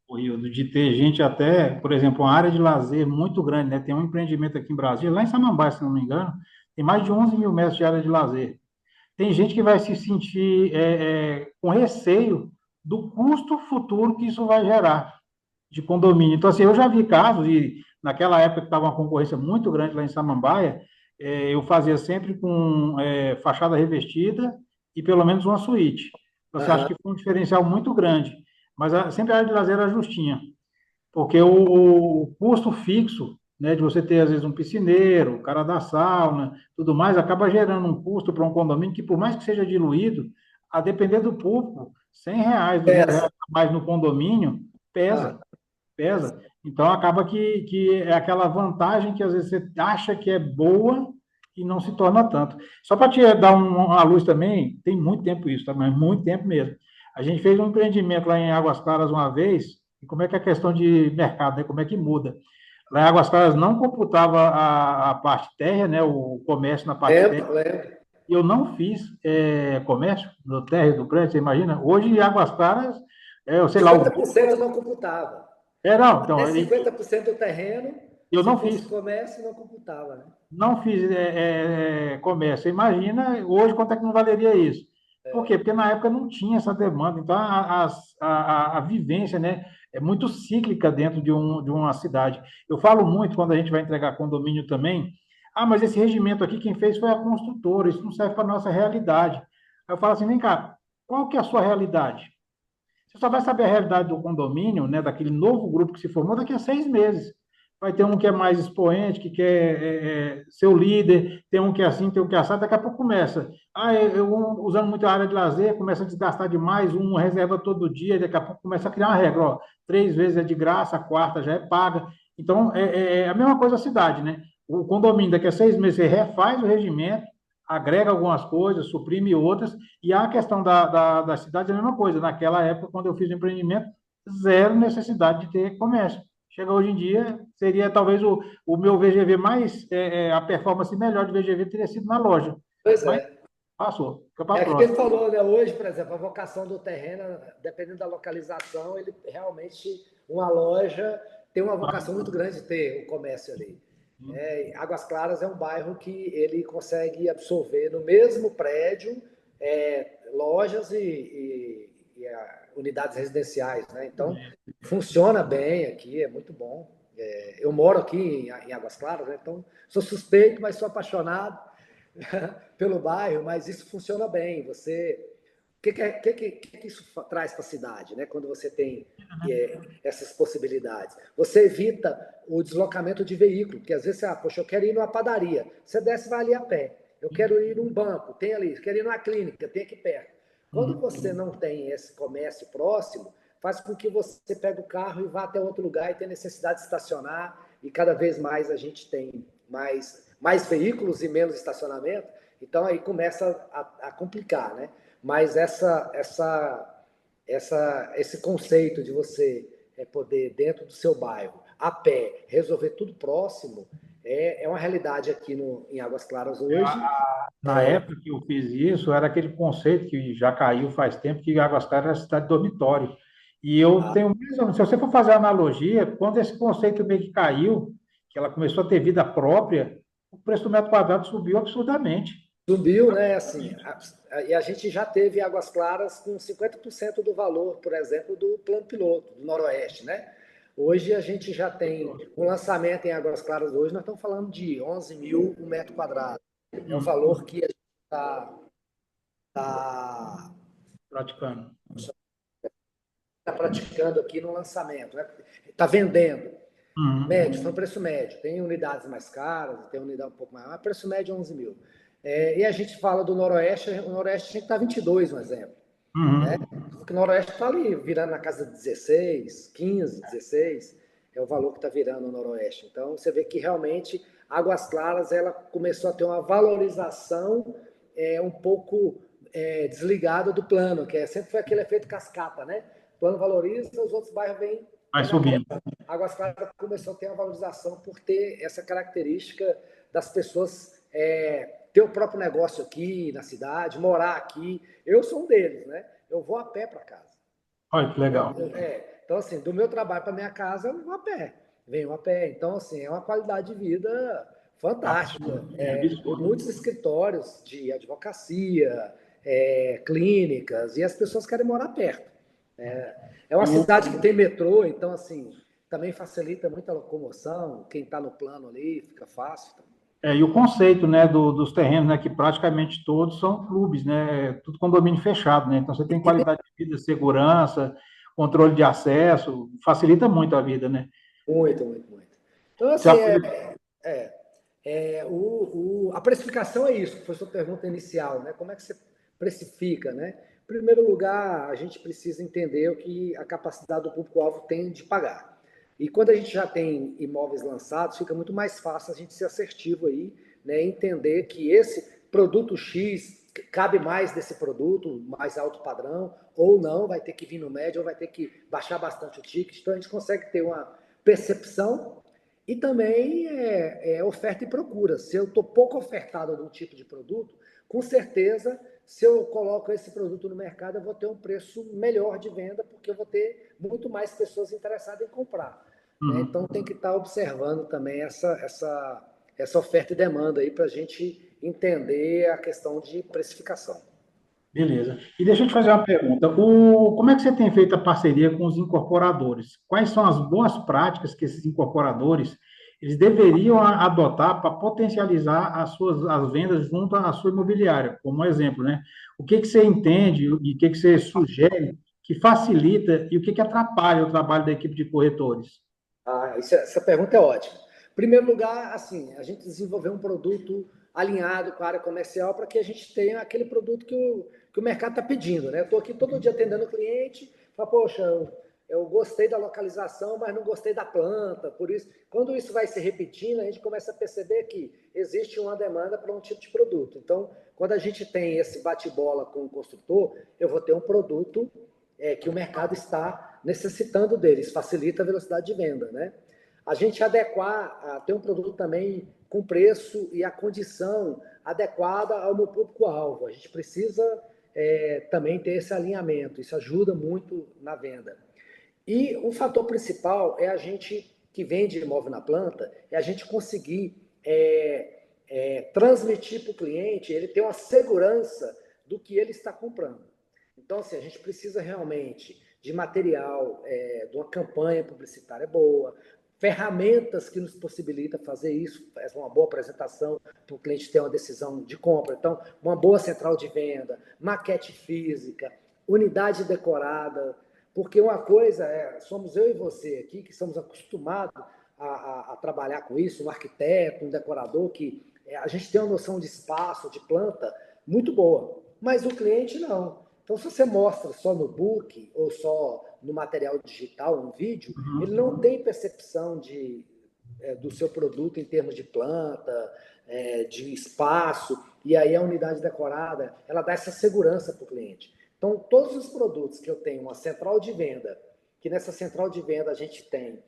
A: Rildo, de ter gente até, por exemplo, uma área de lazer muito grande, né? Tem um empreendimento aqui em Brasília, lá em Samambaia, se não me engano, tem mais de 11 mil metros de área de lazer. Tem gente que vai se sentir com receio do custo futuro que isso vai gerar de condomínio. Então, assim, eu já vi casos, e naquela época que estava uma concorrência muito grande lá em Samambaia, eu fazia sempre com fachada revestida e pelo menos uma suíte. Então, você acha que foi um diferencial muito grande, mas sempre a área de lazer era justinha, porque o custo fixo, né, de você ter, às vezes, um piscineiro, o cara da sauna, tudo mais, acaba gerando um custo para um condomínio que, por mais que seja diluído, a depender do público, R$ 100, R$ 200 a mais no condomínio, pesa, pesa. Então, acaba que é aquela vantagem que, às vezes, você acha que é boa e não se torna tanto. Só para te dar uma luz também, tem muito tempo isso, tá? Mas muito tempo mesmo. A gente fez um empreendimento lá em Águas Claras uma vez, e como é que é a questão de mercado, né? Como é que muda? Lá em Águas Claras não computava a parte térrea, né? O comércio na parte térrea. E eu não fiz comércio no térreo do prédio, você imagina? Hoje, em Águas Claras, eu sei lá...
B: 50% não computava.
A: Não, então...
B: Até 50% do terreno,
A: eu não
B: se fosse
A: fiz
B: comércio, não computava, né?
A: Não fiz comércio. Imagina hoje quanto é que não valeria isso. Por quê? Porque na época não tinha essa demanda. Então, a vivência, né, é muito cíclica dentro de uma cidade. Eu falo muito quando a gente vai entregar condomínio também. Mas esse regimento aqui, quem fez foi a construtora. Isso não serve para a nossa realidade. Aí eu falo assim, vem cá, qual que é a sua realidade? Você só vai saber a realidade do condomínio, né, daquele novo grupo que se formou daqui a 6 meses. Vai ter um que é mais expoente, que quer ser o líder, tem um que é assim, tem um que é assado, daqui a pouco começa. Usando muito a área de lazer, começa a desgastar demais, um reserva todo dia, daqui a pouco começa a criar uma regra, ó, 3 vezes é de graça, a quarta já é paga. Então, é a mesma coisa a cidade, né? O condomínio, daqui a 6 meses, você refaz o regimento, agrega algumas coisas, suprime outras, e a questão da cidade é a mesma coisa. Naquela época, quando eu fiz o empreendimento, zero necessidade de ter comércio. Chega hoje em dia, seria talvez o meu VGV mais, a performance melhor de VGV teria sido na loja,
B: Pois
A: mas
B: é.
A: passou, fica
B: É
A: para a
B: aquilo que ele
A: próxima.
B: falou, né? Hoje, por exemplo, a vocação do terreno, dependendo da localização, ele realmente, uma loja tem uma vocação muito grande de ter o comércio ali. Águas Claras é um bairro que ele consegue absorver no mesmo prédio lojas unidades residenciais, né? Então, funciona bem aqui, é muito bom. Eu moro aqui em Águas Claras, né? Então sou suspeito, mas sou apaixonado pelo bairro, mas isso funciona bem. O que isso traz para a cidade, né? Quando você tem essas possibilidades? Você evita o deslocamento de veículo, porque às vezes você, poxa, eu quero ir numa padaria, você desce e vai ali a pé. Eu quero ir num banco, tem ali. Eu quero ir numa clínica, tem aqui perto. Quando você não tem esse comércio próximo, faz com que você pegue o carro e vá até outro lugar e tenha necessidade de estacionar, e cada vez mais a gente tem mais veículos e menos estacionamento, então aí começa a complicar, né? Mas esse conceito de você poder, dentro do seu bairro, a pé, resolver tudo próximo, é uma realidade aqui em Águas Claras hoje.
A: Na época que eu fiz isso, era aquele conceito que já caiu faz tempo, que Águas Claras era cidade dormitório. E eu tenho, se você for fazer a analogia, quando esse conceito meio que caiu, que ela começou a ter vida própria, o preço do metro quadrado subiu absurdamente.
B: Subiu, né? Assim, e a gente já teve Águas Claras com 50% do valor, por exemplo, do plano piloto do Noroeste, né? Hoje a gente já tem um lançamento em Águas Claras. Hoje nós estamos falando de 11 mil o metro quadrado. É um valor que a gente está
A: Praticando.
B: praticando aqui no lançamento, né? Está vendendo. Médio, foi um preço médio. Tem unidades mais caras, tem unidade um pouco maior, mas preço médio é 11 mil. E a gente fala do Noroeste, o Noroeste a gente está 22, um exemplo. Né? Porque o Noroeste está ali, virando na casa de 16, 15, 16, é o valor que está virando o Noroeste. Então, você vê que realmente Águas Claras ela começou a ter uma valorização um pouco desligada do plano, que sempre foi aquele efeito cascata, né? O plano valoriza, os outros bairros
A: Vai
B: vêm na
A: subindo.
B: Águas Claras começou a ter uma valorização por ter essa característica das pessoas ter o próprio negócio aqui na cidade, morar aqui. Eu sou um deles, né? Eu vou a pé para casa.
A: Olha que legal.
B: Então, assim, do meu trabalho para minha casa, eu vou a pé. Venho a pé. Então, assim, é uma qualidade de vida fantástica.
A: Absurdo. Absurdo.
B: Muitos escritórios de advocacia, clínicas, e as pessoas querem morar perto. É uma cidade que tem metrô, então, assim, também facilita muito a locomoção. Quem está no plano ali, fica fácil.
A: E o conceito, né, dos terrenos, né, que praticamente todos são clubes, né, tudo condomínio fechado, né, então você tem qualidade de vida, segurança, controle de acesso, facilita muito a vida, né.
B: Muito, muito, muito. Então, assim,
A: Já,
B: a precificação é isso, que foi a sua pergunta inicial, né? Como é que você precifica, né? Em primeiro lugar, a gente precisa entender o que a capacidade do público-alvo tem de pagar. E quando a gente já tem imóveis lançados, fica muito mais fácil a gente ser assertivo aí, né? Entender que esse produto X cabe mais desse produto, mais alto padrão, ou não, vai ter que vir no médio, ou vai ter que baixar bastante o ticket. Então, a gente consegue ter uma percepção e também oferta e procura. Se eu estou pouco ofertado de um tipo de produto, com certeza, se eu coloco esse produto no mercado, eu vou ter um preço melhor de venda, porque eu vou ter muito mais pessoas interessadas em comprar. Né? Então, tem que estar observando também essa oferta e demanda aí para a gente entender a questão de precificação.
A: beleza. E deixa eu te fazer uma pergunta. Como é que você tem feito a parceria com os incorporadores? Quais são as boas práticas que esses incorporadores eles deveriam adotar para potencializar as vendas junto à sua imobiliária? Como um exemplo, né? O que que você entende e o que que você sugere que facilita e o que que atrapalha o trabalho da equipe de corretores?
B: Essa pergunta é ótima. Em primeiro lugar, assim, a gente desenvolveu um produto alinhado com a área comercial para que a gente tenha aquele produto que o mercado está pedindo, né? Eu estou aqui todo dia atendendo o cliente, fala, poxa, eu gostei da localização, mas não gostei da planta. Por isso, quando isso vai se repetindo, a gente começa a perceber que existe uma demanda para um tipo de produto. Então, quando a gente tem esse bate-bola com o construtor, eu vou ter um produto que o mercado está necessitando deles, facilita a velocidade de venda, né? A gente adequar, ter um produto também com preço e a condição adequada ao meu público-alvo. A gente precisa também ter esse alinhamento, isso ajuda muito na venda. E o fator principal é a gente que vende imóvel na planta, é a gente conseguir transmitir para o cliente, ele ter uma segurança do que ele está comprando. Então, assim, a gente precisa realmente de material, de uma campanha publicitária boa, ferramentas que nos possibilitam fazer isso, faz uma boa apresentação para o cliente ter uma decisão de compra. Então, uma boa central de venda, maquete física, unidade decorada, porque uma coisa somos eu e você aqui que somos acostumados a trabalhar com isso, um arquiteto, um decorador, que a gente tem uma noção de espaço, de planta muito boa, mas o cliente não. Então, se você mostra só no book ou só no material digital, um vídeo, ele não tem percepção do seu produto em termos de planta, de espaço, e aí a unidade decorada, ela dá essa segurança para o cliente. Então, todos os produtos que eu tenho, uma central de venda, que nessa central de venda a gente tem,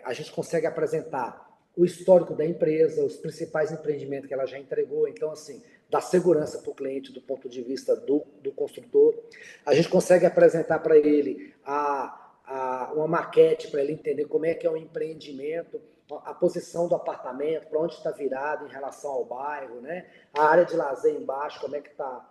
B: a gente consegue apresentar o histórico da empresa, os principais empreendimentos que ela já entregou, então, assim, dá segurança para o cliente do ponto de vista do construtor. A gente consegue apresentar para ele uma maquete para ele entender como é que é o empreendimento, a posição do apartamento, para onde está virado em relação ao bairro, né? A área de lazer embaixo, como é que está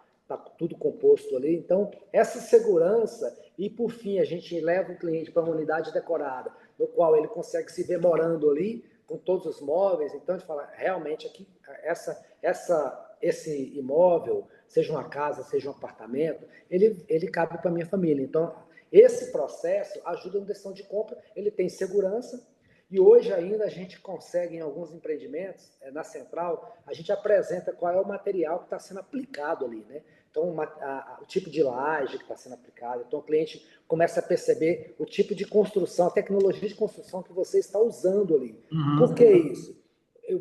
B: tudo composto ali. Então, essa segurança, e por fim, a gente leva o cliente para uma unidade decorada, no qual ele consegue se ver morando ali, com todos os móveis. Então, a gente fala, realmente, aqui, esse imóvel, seja uma casa, seja um apartamento, ele cabe para a minha família. Então, esse processo ajuda na decisão de compra, ele tem segurança, e hoje ainda a gente consegue, em alguns empreendimentos, na central, a gente apresenta qual é o material que está sendo aplicado ali, né? Então, o tipo de laje que está sendo aplicado. Então, o cliente começa a perceber o tipo de construção, a tecnologia de construção que você está usando ali. Por que isso?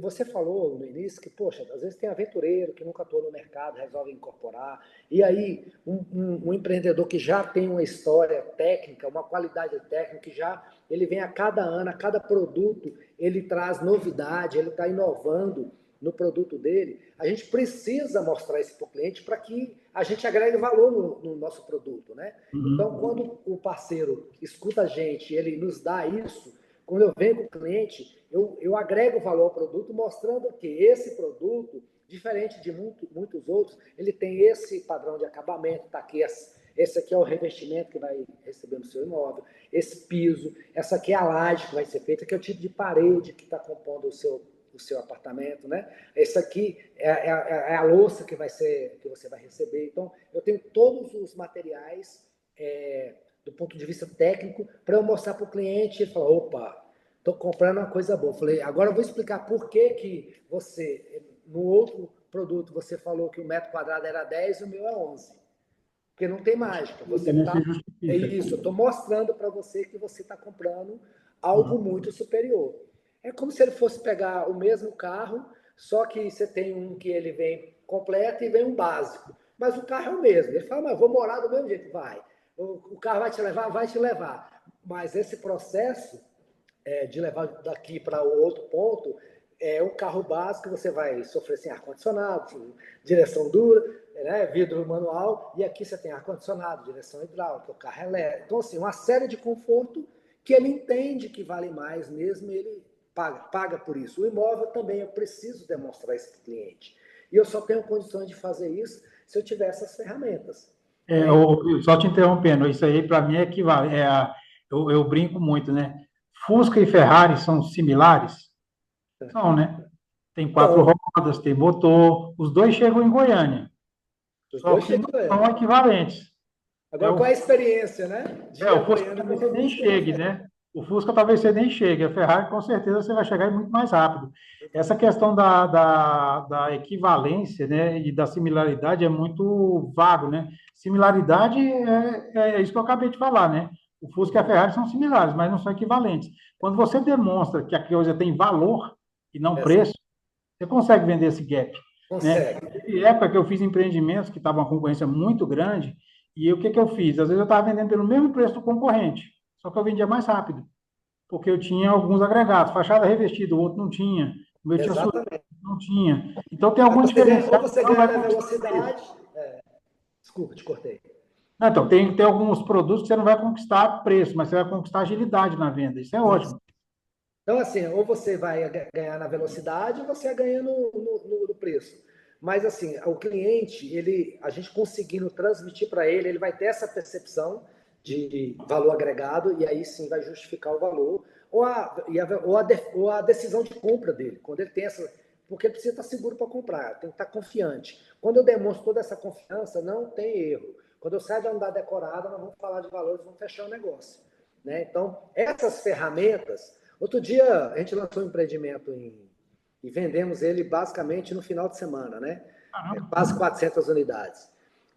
B: Você falou no início que, poxa, às vezes tem aventureiro que nunca atuou no mercado, resolve incorporar. E aí, um empreendedor que já tem uma história técnica, uma qualidade técnica, que ele vem a cada ano, a cada produto, ele traz novidade, ele está inovando no produto dele. A gente precisa mostrar isso para o cliente para que a gente agregue valor no nosso produto, né? Então, quando o parceiro escuta a gente, ele nos dá isso, quando eu venho com o cliente, eu agrego valor ao produto, mostrando que esse produto, diferente de muitos outros, ele tem esse padrão de acabamento, tá aqui, esse aqui é o revestimento que vai receber no seu imóvel, esse piso, essa aqui é a laje que vai ser feita, que é o tipo de parede que está compondo o seu apartamento, né? Esse aqui é a louça que você vai receber. Então, eu tenho todos os materiais do ponto de vista técnico para eu mostrar para o cliente e ele falar, opa, estou comprando uma coisa boa. Falei, agora eu vou explicar por que você, no outro produto, você falou que o metro quadrado era 10 e o meu é 11. Porque não tem mágica. Você é isso, eu estou mostrando para você que você está comprando algo muito superior. É como se ele fosse pegar o mesmo carro, só que você tem um que ele vem completo e vem um básico. Mas o carro é o mesmo. Ele fala, mas eu vou morar do mesmo jeito. Vai. O carro vai te levar? Vai te levar. Mas esse processo de levar daqui para o outro ponto, o carro básico você vai sofrer sem ar-condicionado, direção dura, né, vidro manual, e aqui você tem ar-condicionado, direção hidráulica, o carro é elétrico. Então, assim, uma série de conforto que ele entende que vale mais mesmo e ele paga por isso. O imóvel também eu preciso demonstrar isso para o cliente. E eu só tenho condições de fazer isso se eu tiver essas ferramentas.
A: Só te interrompendo, isso aí para mim é equivale. Eu brinco muito, né? Fusca e Ferrari são similares? São, né? Tem quatro rodas, tem motor, os dois chegam em Goiânia. Só que não são equivalentes.
B: Agora, qual é a experiência, né?
A: O Fusca talvez nem chegue, né? O Fusca talvez você nem chegue, a Ferrari com certeza você vai chegar muito mais rápido. Essa questão da equivalência, né, e da similaridade é muito vago, né? Similaridade é isso que eu acabei de falar, né? O Fusca e a
B: Uhum.
A: Ferrari são similares, mas não são equivalentes. Quando você demonstra que a coisa tem valor e não
B: Exato.
A: preço, você consegue vender esse gap, né?
B: Consegue.
A: Teve época que eu fiz empreendimentos que estavam uma concorrência muito grande, e o que que eu fiz? Às vezes eu estava vendendo pelo mesmo preço do concorrente, só que eu vendia mais rápido, porque eu tinha alguns agregados, fachada revestida, o outro não tinha, o meu tinha suíte,
B: Exatamente.
A: não tinha. Então tem
B: Aí
A: alguns
B: você ganha, ou
A: diferenciais
B: você
A: que não
B: ganha
A: vai
B: na
A: conquistar preço.
B: velocidade. Desculpa, te cortei.
A: Não, então, tem alguns produtos que você não vai conquistar preço, mas você vai conquistar agilidade na venda. Isso é
B: Isso.
A: ótimo.
B: Então, assim, ou você vai ganhar na velocidade ou você ganha no preço. Mas, assim, o cliente, a gente conseguindo transmitir para ele, ele vai ter essa percepção de valor agregado e aí sim vai justificar o valor ou a decisão de compra dele. Quando ele tem essa. Porque ele precisa estar seguro para comprar, tem que estar confiante. Quando eu demonstro toda essa confiança, não tem erro. Quando eu saio de andar decorada, nós vamos falar de valores, vamos fechar o negócio. Né? Então, essas ferramentas. Outro dia, a gente lançou um empreendimento e vendemos ele basicamente no final de semana, né?
A: Caramba.
B: Quase 400 unidades.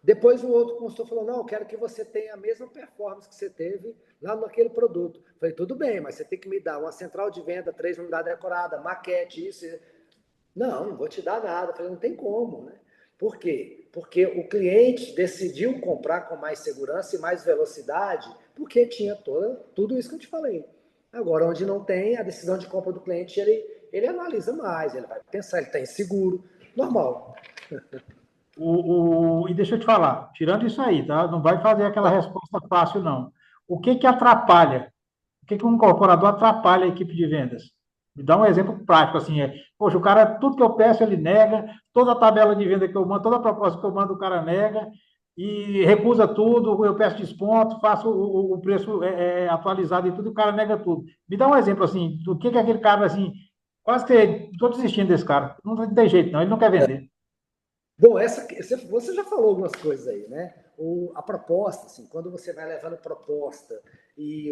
B: Depois o outro consultor falou, não, eu quero que você tenha a mesma performance que você teve lá naquele produto. Eu falei, tudo bem, mas você tem que me dar uma central de venda, 3 unidades decoradas, maquete, isso. Não vou te dar nada. Eu falei, não tem como, né? Por quê? Porque o cliente decidiu comprar com mais segurança e mais velocidade, porque tinha tudo isso que eu te falei. Agora, onde não tem, a decisão de compra do cliente, ele analisa mais, ele vai pensar, ele está inseguro, normal.
A: E deixa eu te falar, tirando isso aí, tá? Não vai fazer aquela resposta fácil, não. O que que atrapalha? O que que um incorporador atrapalha a equipe de vendas? Me dá um exemplo prático, assim, poxa, o cara, tudo que eu peço, ele nega, toda a tabela de venda que eu mando, toda a proposta que eu mando, o cara nega, e recusa tudo, eu peço desconto, faço o preço atualizado e tudo, e o cara nega tudo. Me dá um exemplo, assim, do que aquele cara, assim, quase que, estou desistindo desse cara, não tem jeito, não, ele não quer vender.
B: Bom, você já falou algumas coisas aí, né? A proposta, assim, quando você vai levando proposta e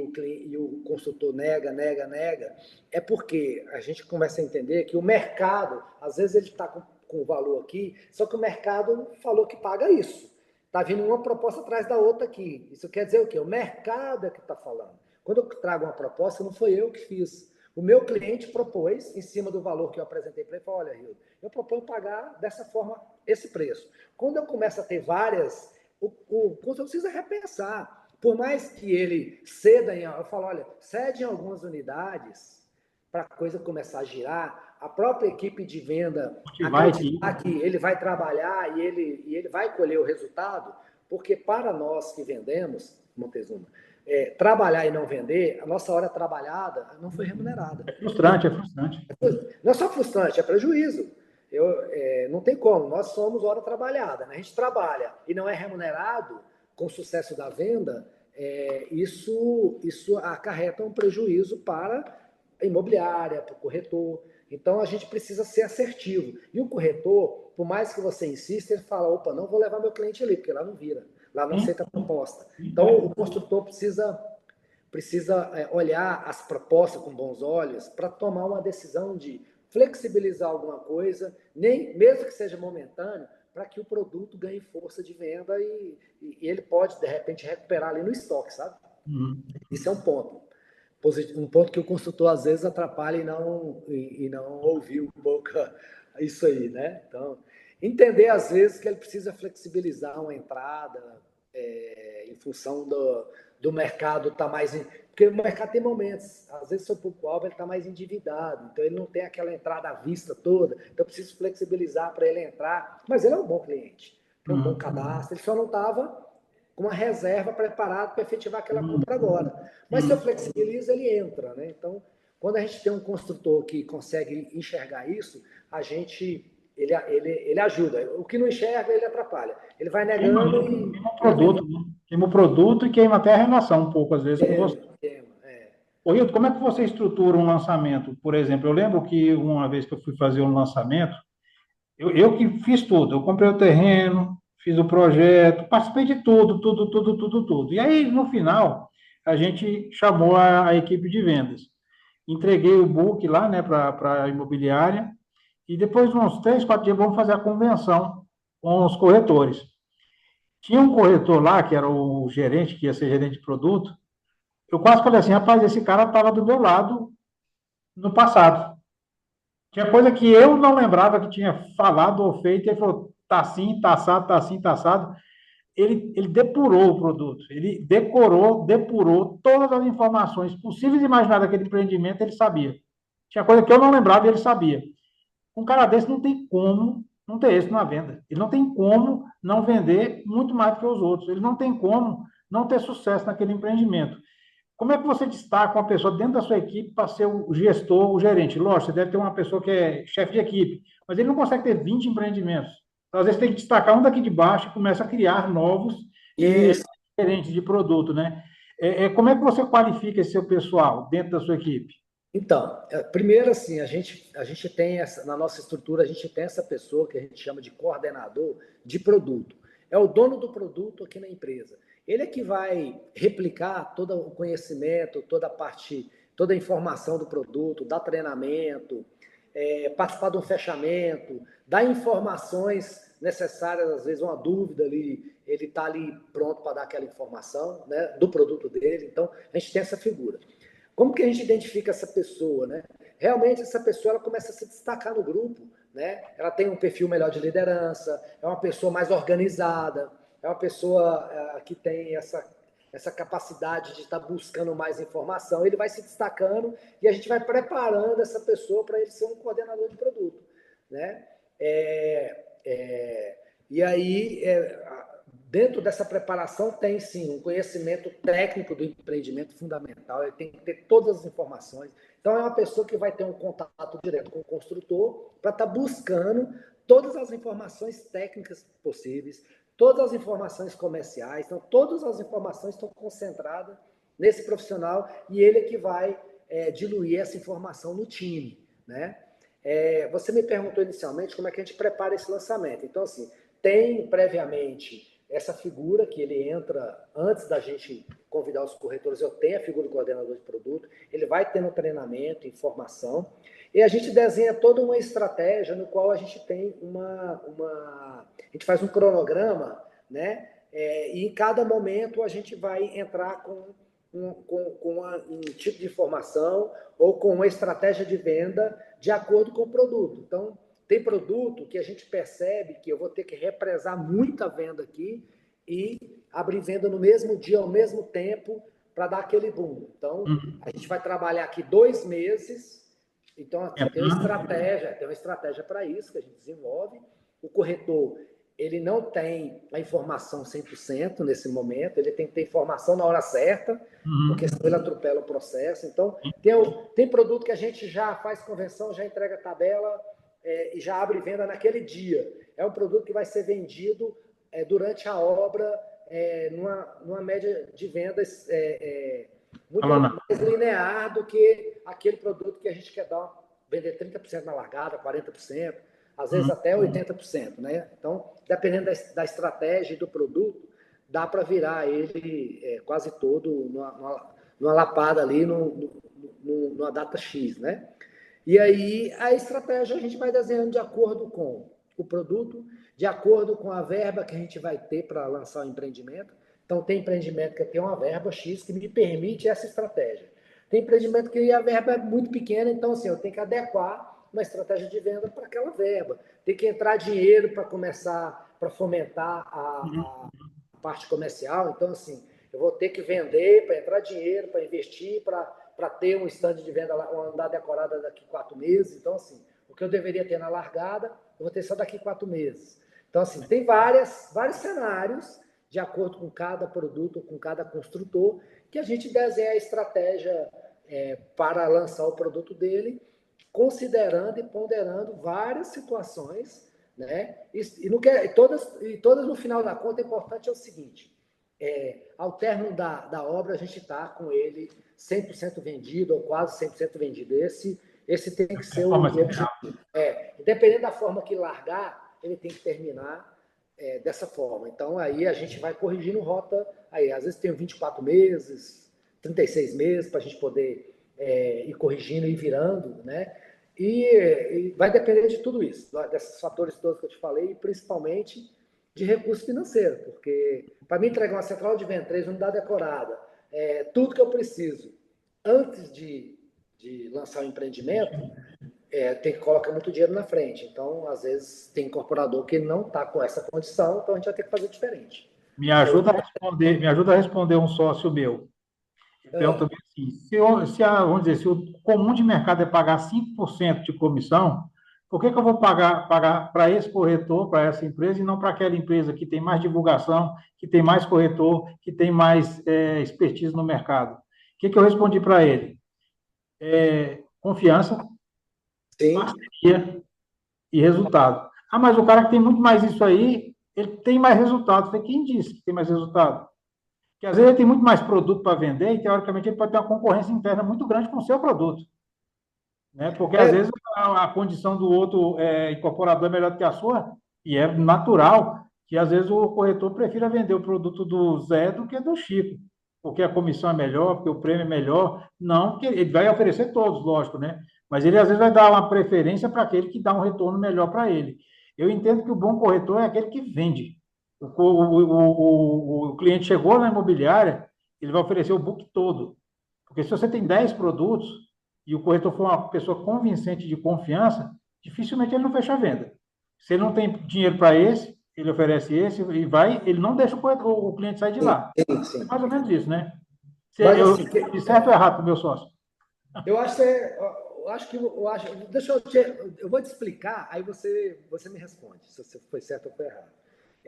B: o consultor nega, é porque a gente começa a entender que o mercado, às vezes ele está com o valor aqui, só que o mercado falou que paga isso. Está vindo uma proposta atrás da outra aqui. Isso quer dizer o quê? O mercado é que está falando. Quando eu trago uma proposta, não foi eu que fiz. O meu cliente propôs, em cima do valor que eu apresentei para ele, falou, olha, Rio, eu proponho pagar dessa forma esse preço. Quando eu começo a ter várias, o consultor precisa repensar. Por mais que ele ceda, eu falo, olha, cede em algumas unidades para a coisa começar a girar, a própria equipe de venda
A: Motivar a
B: acreditar
A: equipe.
B: que ele vai trabalhar e ele vai colher o resultado, porque para nós que vendemos, Montezuma, trabalhar e não vender, a nossa hora trabalhada não foi remunerada.
A: É frustrante, é frustrante.
B: Não é só frustrante, é prejuízo. Não tem como, nós somos hora trabalhada. Né? A gente trabalha e não é remunerado com o sucesso da venda, isso acarreta um prejuízo para a imobiliária, para o corretor. Então a gente precisa ser assertivo. E o corretor, por mais que você insista, ele fala: opa, não vou levar meu cliente ali, porque lá não vira, lá não
A: Sim,
B: aceita a proposta.
A: sim,
B: Então o construtor precisa olhar as propostas com bons olhos para tomar uma decisão de flexibilizar alguma coisa, nem mesmo que seja momentâneo, para que o produto ganhe força de venda e ele pode, de repente, recuperar ali no estoque, sabe?
A: uhum.
B: Isso é um ponto. Um ponto que o consultor às vezes atrapalha e não ouviu um pouco isso aí, né? Então, entender às vezes que ele precisa flexibilizar uma entrada em função do mercado estar mais. Porque o mercado tem momentos, às vezes o seu público-alvo está mais endividado, então ele não tem aquela entrada à vista toda, então eu preciso flexibilizar para ele entrar. Mas ele é um bom cliente, tem um bom cadastro, ele só não estava com uma reserva preparada para efetivar aquela compra agora. Mas se eu flexibilizo, ele entra. Né? Então, quando a gente tem um construtor que consegue enxergar isso, ele ajuda. O que não enxerga, ele atrapalha. Ele vai negando
A: Queima o
B: e a venda
A: produto, né? Queima o produto e queima até a relação, um pouco, às vezes, com você.
B: queima.
A: Ô, Hilton, como é que você estrutura um lançamento? Por exemplo, eu lembro que uma vez que eu fui fazer um lançamento, eu que fiz tudo. Eu comprei o terreno, fiz o projeto, participei de tudo, tudo, tudo, tudo, tudo. E aí, no final, a gente chamou a equipe de vendas. Entreguei o book lá, né, para a imobiliária, e depois de uns 3, 4 dias, vamos fazer a convenção com os corretores. Tinha um corretor lá, que era o gerente, que ia ser gerente de produto. Eu quase falei assim, rapaz, esse cara estava do meu lado no passado. Tinha coisa que eu não lembrava que tinha falado ou feito, e ele falou, tá assim, tá assado, tá assim, tá assado. Ele depurou o produto, ele decorou, depurou todas as informações possíveis e imagináveis daquele empreendimento, ele sabia. Tinha coisa que eu não lembrava e ele sabia. Um cara desse não tem como não ter êxito na venda. Ele não tem como não vender muito mais do que os outros. Ele não tem como não ter sucesso naquele empreendimento. Como é que você destaca uma pessoa dentro da sua equipe para ser o gestor, o gerente? Lógico, você deve ter uma pessoa que é chefe de equipe, mas ele não consegue ter 20 empreendimentos. Então, às vezes, tem que destacar um daqui de baixo e começa a criar novos
B: Isso.
A: gerentes de produto, né? Como é que você qualifica esse seu pessoal dentro da sua equipe?
B: Então, primeiro assim, a gente tem essa, na nossa estrutura, a gente tem essa pessoa que a gente chama de coordenador de produto. É o dono do produto aqui na empresa. Ele é que vai replicar todo o conhecimento, toda a parte, toda a informação do produto, dar treinamento, participar de um fechamento, dar informações necessárias, às vezes uma dúvida ali, ele está ali pronto para dar aquela informação, né, do produto dele. Então, a gente tem essa figura. Como que a gente identifica essa pessoa, né? Realmente essa pessoa ela começa a se destacar no grupo, né? Ela tem um perfil melhor de liderança, é uma pessoa mais organizada, é uma pessoa que tem essa capacidade de estar buscando mais informação. Ele vai se destacando e a gente vai preparando essa pessoa para ele ser um coordenador de produto, né? E aí, dentro dessa preparação tem sim um conhecimento técnico do empreendimento fundamental, ele tem que ter todas as informações. Então é uma pessoa que vai ter um contato direto com o construtor para estar buscando todas as informações técnicas possíveis, todas as informações comerciais, então todas as informações estão concentradas nesse profissional e ele é que vai diluir essa informação no time, né? Você me perguntou inicialmente como é que a gente prepara esse lançamento. Então, assim, tem previamente essa figura que ele entra antes da gente convidar os corretores. Eu tenho a figura do coordenador de produto, ele vai tendo treinamento, informação, e a gente desenha toda uma estratégia no qual a gente tem a gente faz um cronograma, né? E em cada momento a gente vai entrar com um tipo de informação ou com uma estratégia de venda de acordo com o produto. Então, tem produto que a gente percebe que eu vou ter que represar muita venda aqui e abrir venda no mesmo dia, ao mesmo tempo, para dar aquele boom. Então, a gente vai trabalhar aqui 2 meses. Então, assim, tem uma estratégia para isso que a gente desenvolve. O corretor, ele não tem a informação 100% nesse momento, ele tem que ter informação na hora certa, porque senão ele atropela o processo. Então, tem produto que a gente já faz convenção, já entrega a tabela, e já abre venda naquele dia. É um produto que vai ser vendido durante a obra numa média de vendas muito mais linear do que aquele produto que a gente quer vender 30% na largada, 40%, às vezes até 80%. Né? Então, dependendo da estratégia e do produto, dá para virar ele quase todo numa lapada ali, numa data X, né? E aí a estratégia a gente vai desenhando de acordo com o produto, de acordo com a verba que a gente vai ter para lançar o empreendimento. Então, tem empreendimento que tem uma verba X que me permite essa estratégia. Tem empreendimento que a verba é muito pequena, então, assim, eu tenho que adequar uma estratégia de venda para aquela verba. Tem que entrar dinheiro para começar, para fomentar a parte comercial. Então, assim, eu vou ter que vender para entrar dinheiro, para investir, para ter um stand de venda, uma andar decorada daqui 4 meses. Então, assim, o que eu deveria ter na largada, eu vou ter só daqui 4 meses. Então, assim, tem vários cenários, de acordo com cada produto, com cada construtor, que a gente desenha a estratégia para lançar o produto dele, considerando e ponderando várias situações, né? Todas no final da conta, é importante é o seguinte, ao término da obra, a gente está com ele 100% vendido ou quase 100% vendido. Esse tem que ser o objetivo. Dependendo da forma que largar, ele tem que terminar dessa forma. Então, aí a gente vai corrigindo rota. Aí, às vezes tem 24 meses, 36 meses para a gente poder ir corrigindo e virando, né? E vai depender de tudo isso, desses fatores todos que eu te falei, e principalmente de recurso financeiro, porque para mim entregar uma central de venda, 3 unidades decoradas, tudo que eu preciso antes de lançar o empreendimento, tem que colocar muito dinheiro na frente. Então, às vezes, tem incorporador que não está com essa condição, então a gente vai ter que fazer diferente.
A: Me ajuda a responder um sócio meu. Pergunta assim, vamos dizer, se o comum de mercado é pagar 5% de comissão, por que eu vou pagar para esse corretor, para essa empresa, e não para aquela empresa que tem mais divulgação, que tem mais corretor, que tem mais expertise no mercado? O que eu respondi para ele? Confiança,
B: Sim.
A: parceria e resultado. Ah, mas o cara que tem muito mais isso aí, ele tem mais resultado. Foi quem disse que tem mais resultado? Porque às vezes ele tem muito mais produto para vender e, teoricamente, ele pode ter uma concorrência interna muito grande com o seu produto. Né? Porque, às vezes, a condição do outro incorporador é melhor do que a sua, e é natural que, às vezes, o corretor prefira vender o produto do Zé do que do Chico, porque a comissão é melhor, porque o prêmio é melhor. Não, que ele vai oferecer todos, lógico, né? Mas ele, às vezes, vai dar uma preferência para aquele que dá um retorno melhor para ele. Eu entendo que o bom corretor é aquele que vende. O cliente chegou na imobiliária, ele vai oferecer o book todo. Porque se você tem 10 produtos e o corretor for uma pessoa convincente de confiança, dificilmente ele não fecha a venda. Se ele não tem dinheiro para esse, ele oferece esse e vai, ele não deixa o cliente sair de lá.
B: Sim.
A: É mais ou menos isso, né?
B: Mas,
A: Eu
B: assim,
A: de certo ou errado para o meu sócio?
B: Eu vou te explicar, aí você me responde se foi certo ou foi errado.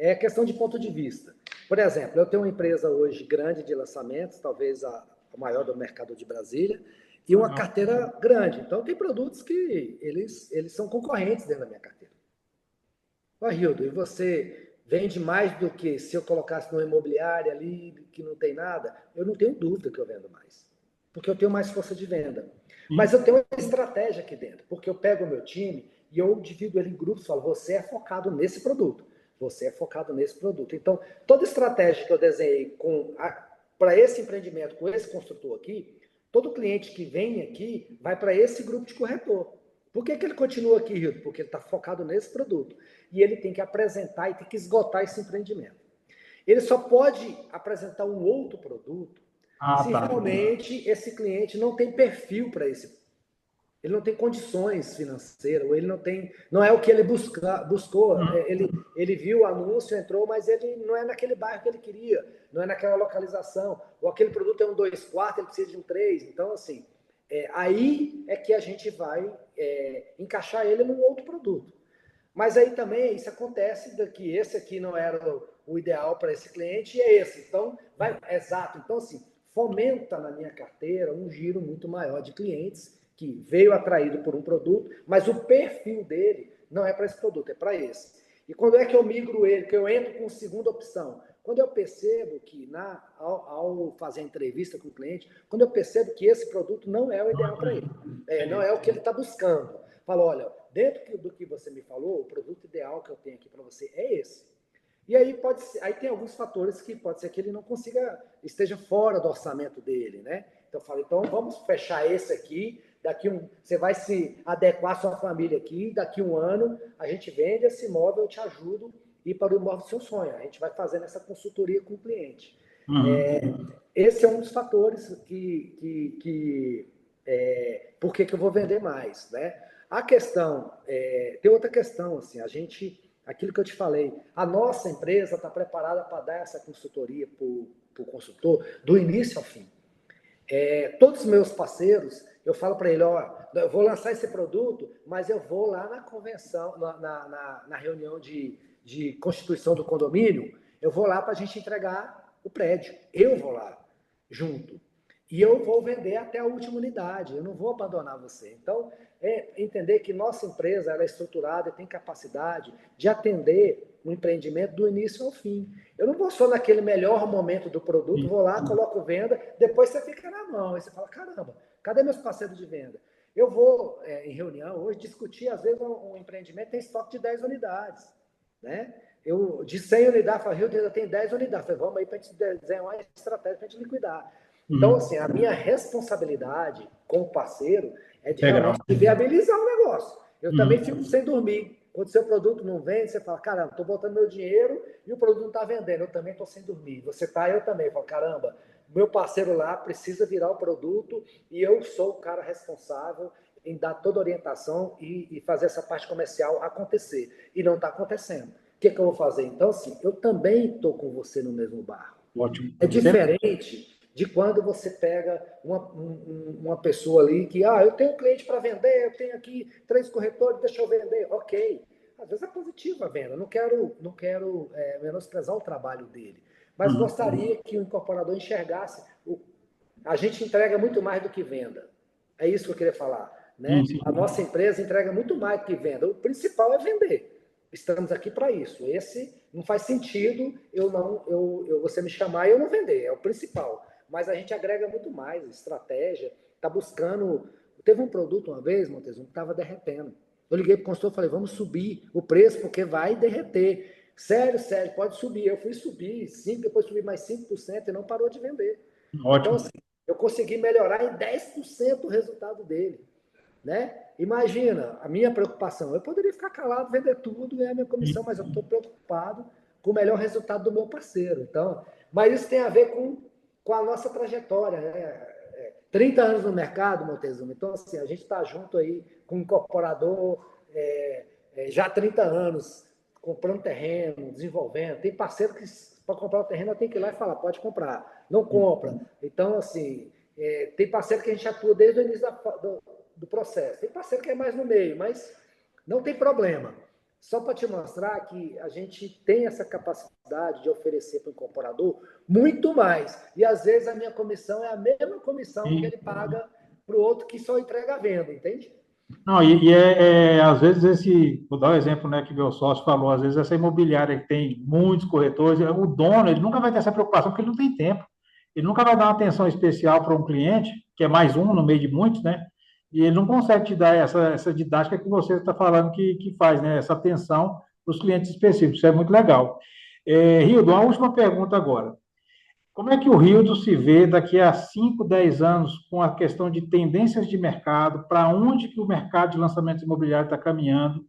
B: É questão de ponto de vista. Por exemplo, eu tenho uma empresa hoje grande de lançamentos, talvez a maior do mercado de Brasília, e uma carteira grande. Então, tem produtos que eles são concorrentes dentro da minha carteira. Hildo, e você vende mais do que se eu colocasse numa imobiliária ali que não tem nada? Eu não tenho dúvida que eu vendo mais, porque eu tenho mais força de venda. Mas eu tenho uma estratégia aqui dentro, porque eu pego o meu time e eu divido ele em grupos e falo, você é focado nesse produto, você é focado nesse produto. Então, toda estratégia que eu desenhei para esse empreendimento, com esse construtor aqui, todo cliente que vem aqui vai para esse grupo de corretor. Por que ele continua aqui, Hildo? Porque ele está focado nesse produto. E ele tem que apresentar e tem que esgotar esse empreendimento. Ele só pode apresentar um outro produto se realmente esse cliente não tem perfil para esse. Ele não tem condições financeiras, ou ele não é o que ele buscou. Ele viu o anúncio, entrou, mas ele não é naquele bairro que ele queria, não é naquela localização. Ou aquele produto é um 2 quartos, ele precisa de um 3. Então, assim, aí é que a gente vai encaixar ele num outro produto. Mas aí também isso acontece que esse aqui não era o ideal para esse cliente e é esse. Então, exato. Então, assim, fomenta na minha carteira um giro muito maior de clientes que veio atraído por um produto, mas o perfil dele não é para esse produto, é para esse. E quando é que eu migro ele, que eu entro com segunda opção? Quando eu percebo que, ao fazer a entrevista com o cliente, quando eu percebo que esse produto não é o ideal para ele, não é o que ele está buscando. Falo, olha, dentro do que você me falou, o produto ideal que eu tenho aqui para você é esse. E aí aí tem alguns fatores que pode ser que ele não consiga, esteja fora do orçamento dele, né? Então eu falo, então vamos fechar esse aqui, você vai se adequar à sua família aqui, daqui 1 ano a gente vende esse imóvel, eu te ajudo a ir para o imóvel do seu sonho. A gente vai fazendo essa consultoria com o cliente. Esse é um dos fatores por que eu vou vender mais, né? A questão, tem outra questão, assim, aquilo que eu te falei, a nossa empresa está preparada para dar essa consultoria para o consultor do início ao fim. Todos os meus parceiros, eu falo para ele, eu vou lançar esse produto, mas eu vou lá na convenção, na reunião de constituição do condomínio, eu vou lá para a gente entregar o prédio. Eu vou lá, junto. E eu vou vender até a última unidade, eu não vou abandonar você. Então, entender que nossa empresa ela é estruturada e tem capacidade de atender um empreendimento do início ao fim. Eu não vou só naquele melhor momento do produto, vou lá, coloco venda, depois você fica na mão, aí você fala, caramba, cadê meus parceiros de venda? Eu vou, em reunião hoje, discutir, às vezes, um empreendimento tem estoque de 10 unidades, né? De 100 unidades, eu falei, Rio, ainda tem 10 unidades. Eu falei, vamos aí para a gente desenhar uma estratégia para a gente liquidar. Então, assim, a minha responsabilidade com o parceiro é de
A: Legal.
B: realmente viabilizar o negócio. Eu também
A: Uhum.
B: fico sem dormir. Quando o seu produto não vende, você fala, caramba, estou botando meu dinheiro e o produto não está vendendo. Eu também estou sem dormir. Você está, eu também. Eu falo, caramba, meu parceiro lá precisa virar o produto e eu sou o cara responsável em dar toda a orientação e fazer essa parte comercial acontecer. E não está acontecendo. O que eu vou fazer? Então, assim, eu também estou com você no mesmo barco.
A: Ótimo.
B: É diferente de quando você pega uma pessoa ali que, eu tenho um cliente para vender, eu tenho aqui 3 corretores, deixa eu vender. Ok. Às vezes é positiva a venda, não quero menosprezar o trabalho dele, mas
A: Uhum.
B: gostaria que o incorporador enxergasse, a gente entrega muito mais do que venda. É isso que eu queria falar.
A: Sim,
B: Né?
A: sim.
B: A nossa empresa entrega muito mais do que venda. O principal é vender. Estamos aqui para isso. Esse não faz sentido você me chamar e eu não vender. É o principal. Mas a gente agrega muito mais, estratégia. Está buscando. Teve um produto uma vez, Montezuma, que estava derretendo. Eu liguei para o consultor e falei, vamos subir o preço porque vai derreter. Sério, pode subir. Eu fui subir 5%, depois subi mais 5% e não parou de vender. Então,
A: Ótimo.
B: assim, eu consegui melhorar em 10% o resultado dele. Né? Imagina, a minha preocupação, eu poderia ficar calado, vender tudo, ganhar minha comissão, mas eu estou preocupado com o melhor resultado do meu parceiro. Então, mas isso tem a ver com a nossa trajetória, né? 30 anos no mercado, Montezuma. Então, assim, a gente está junto aí com um incorporador já há 30 anos, comprando terreno, desenvolvendo. Tem parceiro que, para comprar o terreno, tem que ir lá e falar, pode comprar. Não compra. Então, assim, tem parceiro que a gente atua desde o início do processo. Tem parceiro que é mais no meio, mas não tem problema. Só para te mostrar que a gente tem essa capacidade de oferecer para o incorporador muito mais. E às vezes a minha comissão é a mesma comissão que
A: Sim.
B: ele paga para o outro que só entrega a venda, entende?
A: Não, às vezes vou dar um exemplo, né, que meu sócio falou, às vezes essa imobiliária que tem muitos corretores, o dono, ele nunca vai ter essa preocupação porque ele não tem tempo. Ele nunca vai dar uma atenção especial para um cliente, que é mais um no meio de muitos, né? E ele não consegue te dar essa didática que você está falando que faz, né? Essa atenção para os clientes específicos. Isso é muito legal. Rildo, uma última pergunta agora. Como é que o Rildo se vê daqui a 5, 10 anos com a questão de tendências de mercado, para onde que o mercado de lançamento imobiliário está caminhando,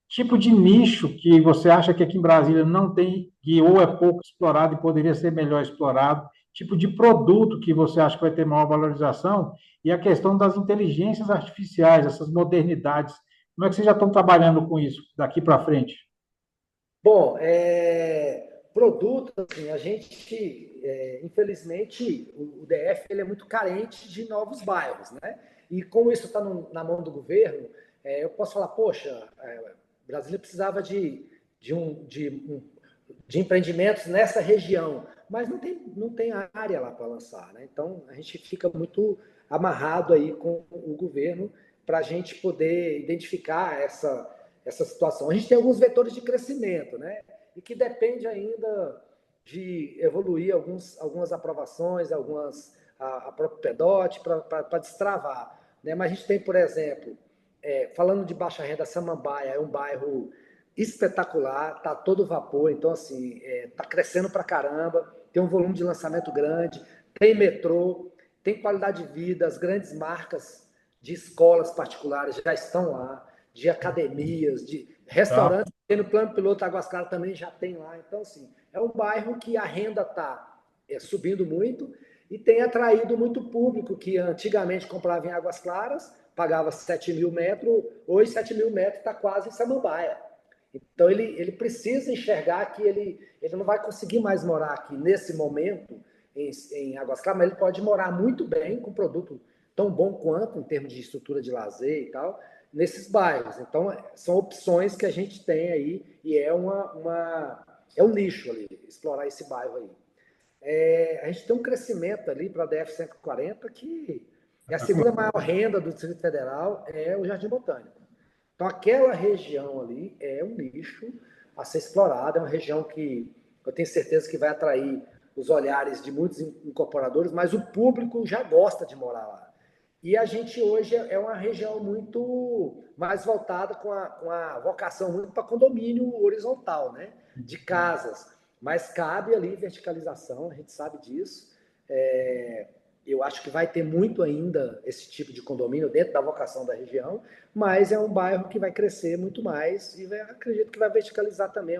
A: tipo de nicho que você acha que aqui em Brasília não tem, que ou é pouco explorado e poderia ser melhor explorado, tipo de produto que você acha que vai ter maior valorização, e a questão das inteligências artificiais, essas modernidades. Como é que vocês já estão trabalhando com isso daqui para frente?
B: Bom, produto, assim, a gente, infelizmente, o DF ele é muito carente de novos bairros, né? E como isso está na mão do governo, eu posso falar, poxa, Brasília precisava de empreendimentos nessa região, mas não tem área lá para lançar, né? Então, a gente fica muito amarrado aí com o governo para a gente poder identificar essa situação. A gente tem alguns vetores de crescimento, né? E que depende ainda de evoluir algumas aprovações, a própria PEDOT para destravar. Né? Mas a gente tem, por exemplo, falando de baixa renda, Samambaia é um bairro espetacular, está todo vapor, então assim, está crescendo para caramba, tem um volume de lançamento grande, tem metrô, tem qualidade de vida, as grandes marcas de escolas particulares já estão lá, de academias, de
A: Tá?
B: restaurantes, tem no plano piloto Águas Claras também já tem lá, então assim, é um bairro que a renda está subindo muito e tem atraído muito público que antigamente comprava em Águas Claras, pagava 7 mil metros, hoje 7 mil metros está quase em Samambaia. Então ele precisa enxergar que ele não vai conseguir mais morar aqui nesse momento em Águas Claras, mas ele pode morar muito bem com produto tão bom quanto em termos de estrutura de lazer e tal, nesses bairros. Então são opções que a gente tem aí e é um nicho ali, explorar esse bairro aí. A gente tem um crescimento ali para a DF-140 que é a segunda maior renda do Distrito Federal, é o Jardim Botânico. Então, aquela região ali é um nicho a ser explorado, é uma região que eu tenho certeza que vai atrair os olhares de muitos incorporadores, mas o público já gosta de morar lá. E a gente hoje é uma região muito mais voltada com a vocação muito para condomínio horizontal, né? De casas. Mas cabe ali verticalização, a gente sabe disso. eu acho que vai ter muito ainda esse tipo de condomínio dentro da vocação da região, mas é um bairro que vai crescer muito mais e acredito que vai verticalizar também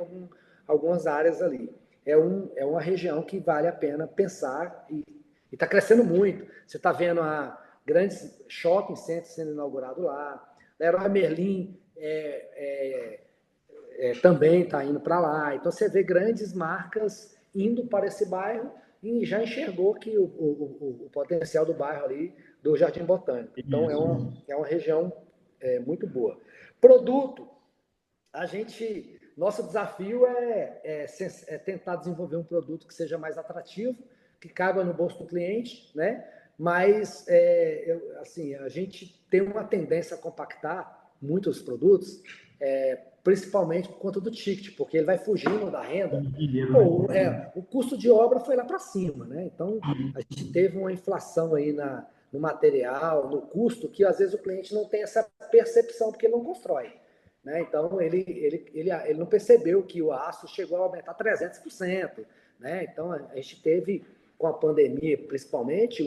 B: algumas áreas ali. É uma região que vale a pena pensar e está crescendo muito. Você está vendo grandes shopping centers sendo inaugurados lá. Leroy Merlin também está indo para lá. Então você vê grandes marcas indo para esse bairro e já enxergou que o potencial do bairro ali, do Jardim Botânico. Então é uma região muito boa. Produto, nosso desafio é tentar desenvolver um produto que seja mais atrativo, que caiba no bolso do cliente, né? Mas assim, a gente tem uma tendência a compactar muitos produtos, principalmente por conta do ticket, porque ele vai fugindo da renda. O custo de obra foi lá para cima, né? Então a gente teve uma inflação aí no material, no custo, que às vezes o cliente não tem essa percepção porque ele não constrói. Né? Então, ele não percebeu que o aço chegou a aumentar 300%. Né? Então, a gente teve, com a pandemia, principalmente,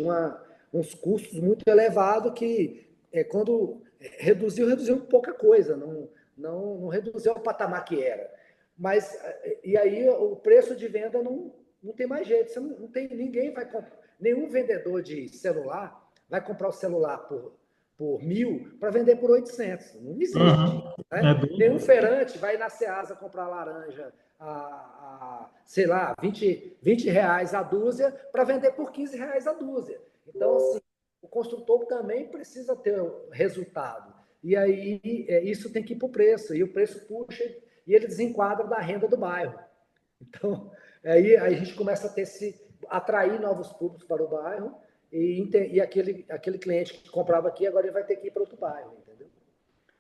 B: uns custos muito elevados que, quando reduziu pouca coisa, não reduziu o patamar que era. Mas, e aí, o preço de venda não tem mais jeito. Você não tem, ninguém vai comprar, nenhum vendedor de celular vai comprar o celular por 1.000 para vender por 800. Não existe. Né? Nenhum feirante vai na Ceasa comprar laranja sei lá, 20 reais a dúzia para vender por 15 reais a dúzia. Então, assim, o construtor também precisa ter resultado. E aí, isso tem que ir para o preço. E o preço puxa e ele desenquadra da renda do bairro. Então, aí a gente começa a atrair novos públicos para o bairro e aquele cliente que comprava aqui, agora ele vai ter que ir para outro bairro, entendeu?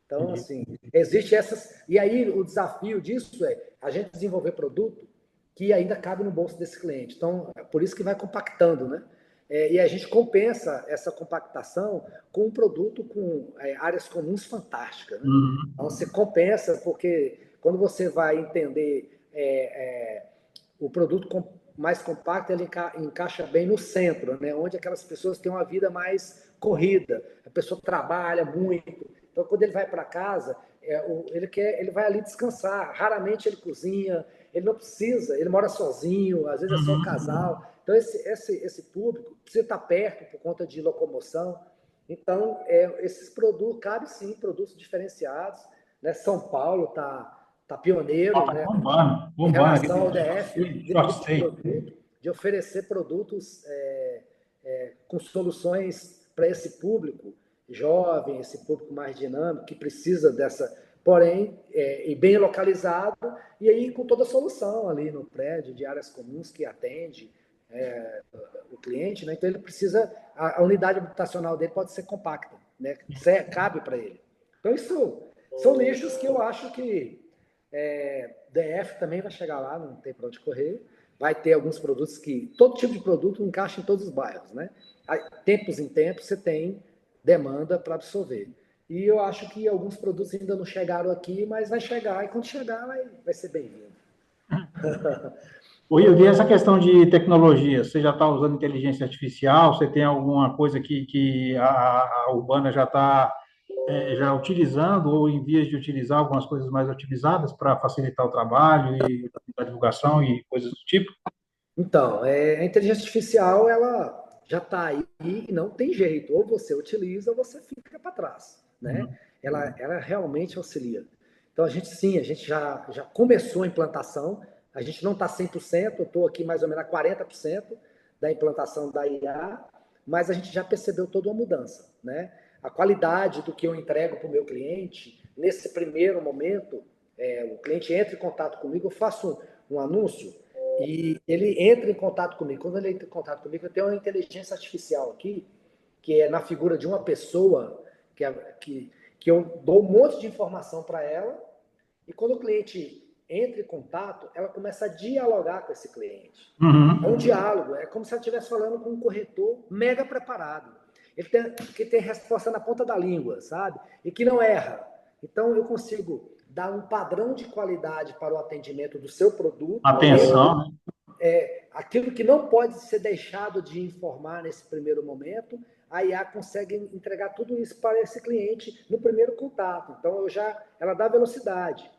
B: Então, assim, existe essas... E aí, o desafio disso é a gente desenvolver produto que ainda cabe no bolso desse cliente. Então, é por isso que vai compactando, né? E a gente compensa essa compactação com um produto com áreas comuns fantásticas, né? Então, você compensa, porque quando você vai entender o produto mais compacto, ele encaixa bem no centro, né? Onde aquelas pessoas têm uma vida mais corrida, a pessoa trabalha muito. Então, quando ele vai para casa, ele vai ali descansar. Raramente ele cozinha, ele não precisa, ele mora sozinho, às vezes é só um casal. Então, esse público precisa estar perto por conta de locomoção. Então, esses produtos, cabe sim, produtos diferenciados. Né? São Paulo está pioneiro, né? Em relação ao DF, de oferecer produtos com soluções para esse público jovem, esse público mais dinâmico, que precisa dessa, porém, e bem localizado, e aí com toda a solução ali no prédio, de áreas comuns que atende o cliente, né? Então ele precisa, a unidade habitacional dele pode ser compacta, né? Cabe para ele. Então isso são nichos que eu acho que DF também vai chegar lá, não tem para onde correr. Vai ter alguns produtos que, todo tipo de produto encaixa em todos os bairros, né? Tempos em tempos você tem demanda para absorver. E eu acho que alguns produtos ainda não chegaram aqui, mas vai chegar, e quando chegar vai ser bem-vindo.
A: Oi, eu vi essa questão de tecnologia. Você já está usando inteligência artificial? Você tem alguma coisa que a Urbana já está já utilizando ou em vias de utilizar algumas coisas mais otimizadas para facilitar o trabalho e a divulgação e coisas do tipo?
B: Então, a inteligência artificial, ela já está aí e não tem jeito. Ou você utiliza ou você fica para trás, né? Ela realmente auxilia. Então, a gente já começou a implantação. A gente não está 100%, eu estou aqui mais ou menos a 40% da implantação da IA, mas a gente já percebeu toda uma mudança, né? A qualidade do que eu entrego para o meu cliente, nesse primeiro momento, o cliente entra em contato comigo, eu faço um anúncio, e ele entra em contato comigo. Quando ele entra em contato comigo, eu tenho uma inteligência artificial aqui, que é na figura de uma pessoa, que eu dou um monte de informação para ela, e quando o cliente entra em contato, ela começa a dialogar com esse cliente. É um diálogo, é como se ela estivesse falando com um corretor mega preparado. Que tem resposta na ponta da língua, sabe? E que não erra. Então, eu consigo dar um padrão de qualidade para o atendimento do seu produto.
A: Atenção.
B: aquilo que não pode ser deixado de informar nesse primeiro momento, a IA consegue entregar tudo isso para esse cliente no primeiro contato. Então, ela dá velocidade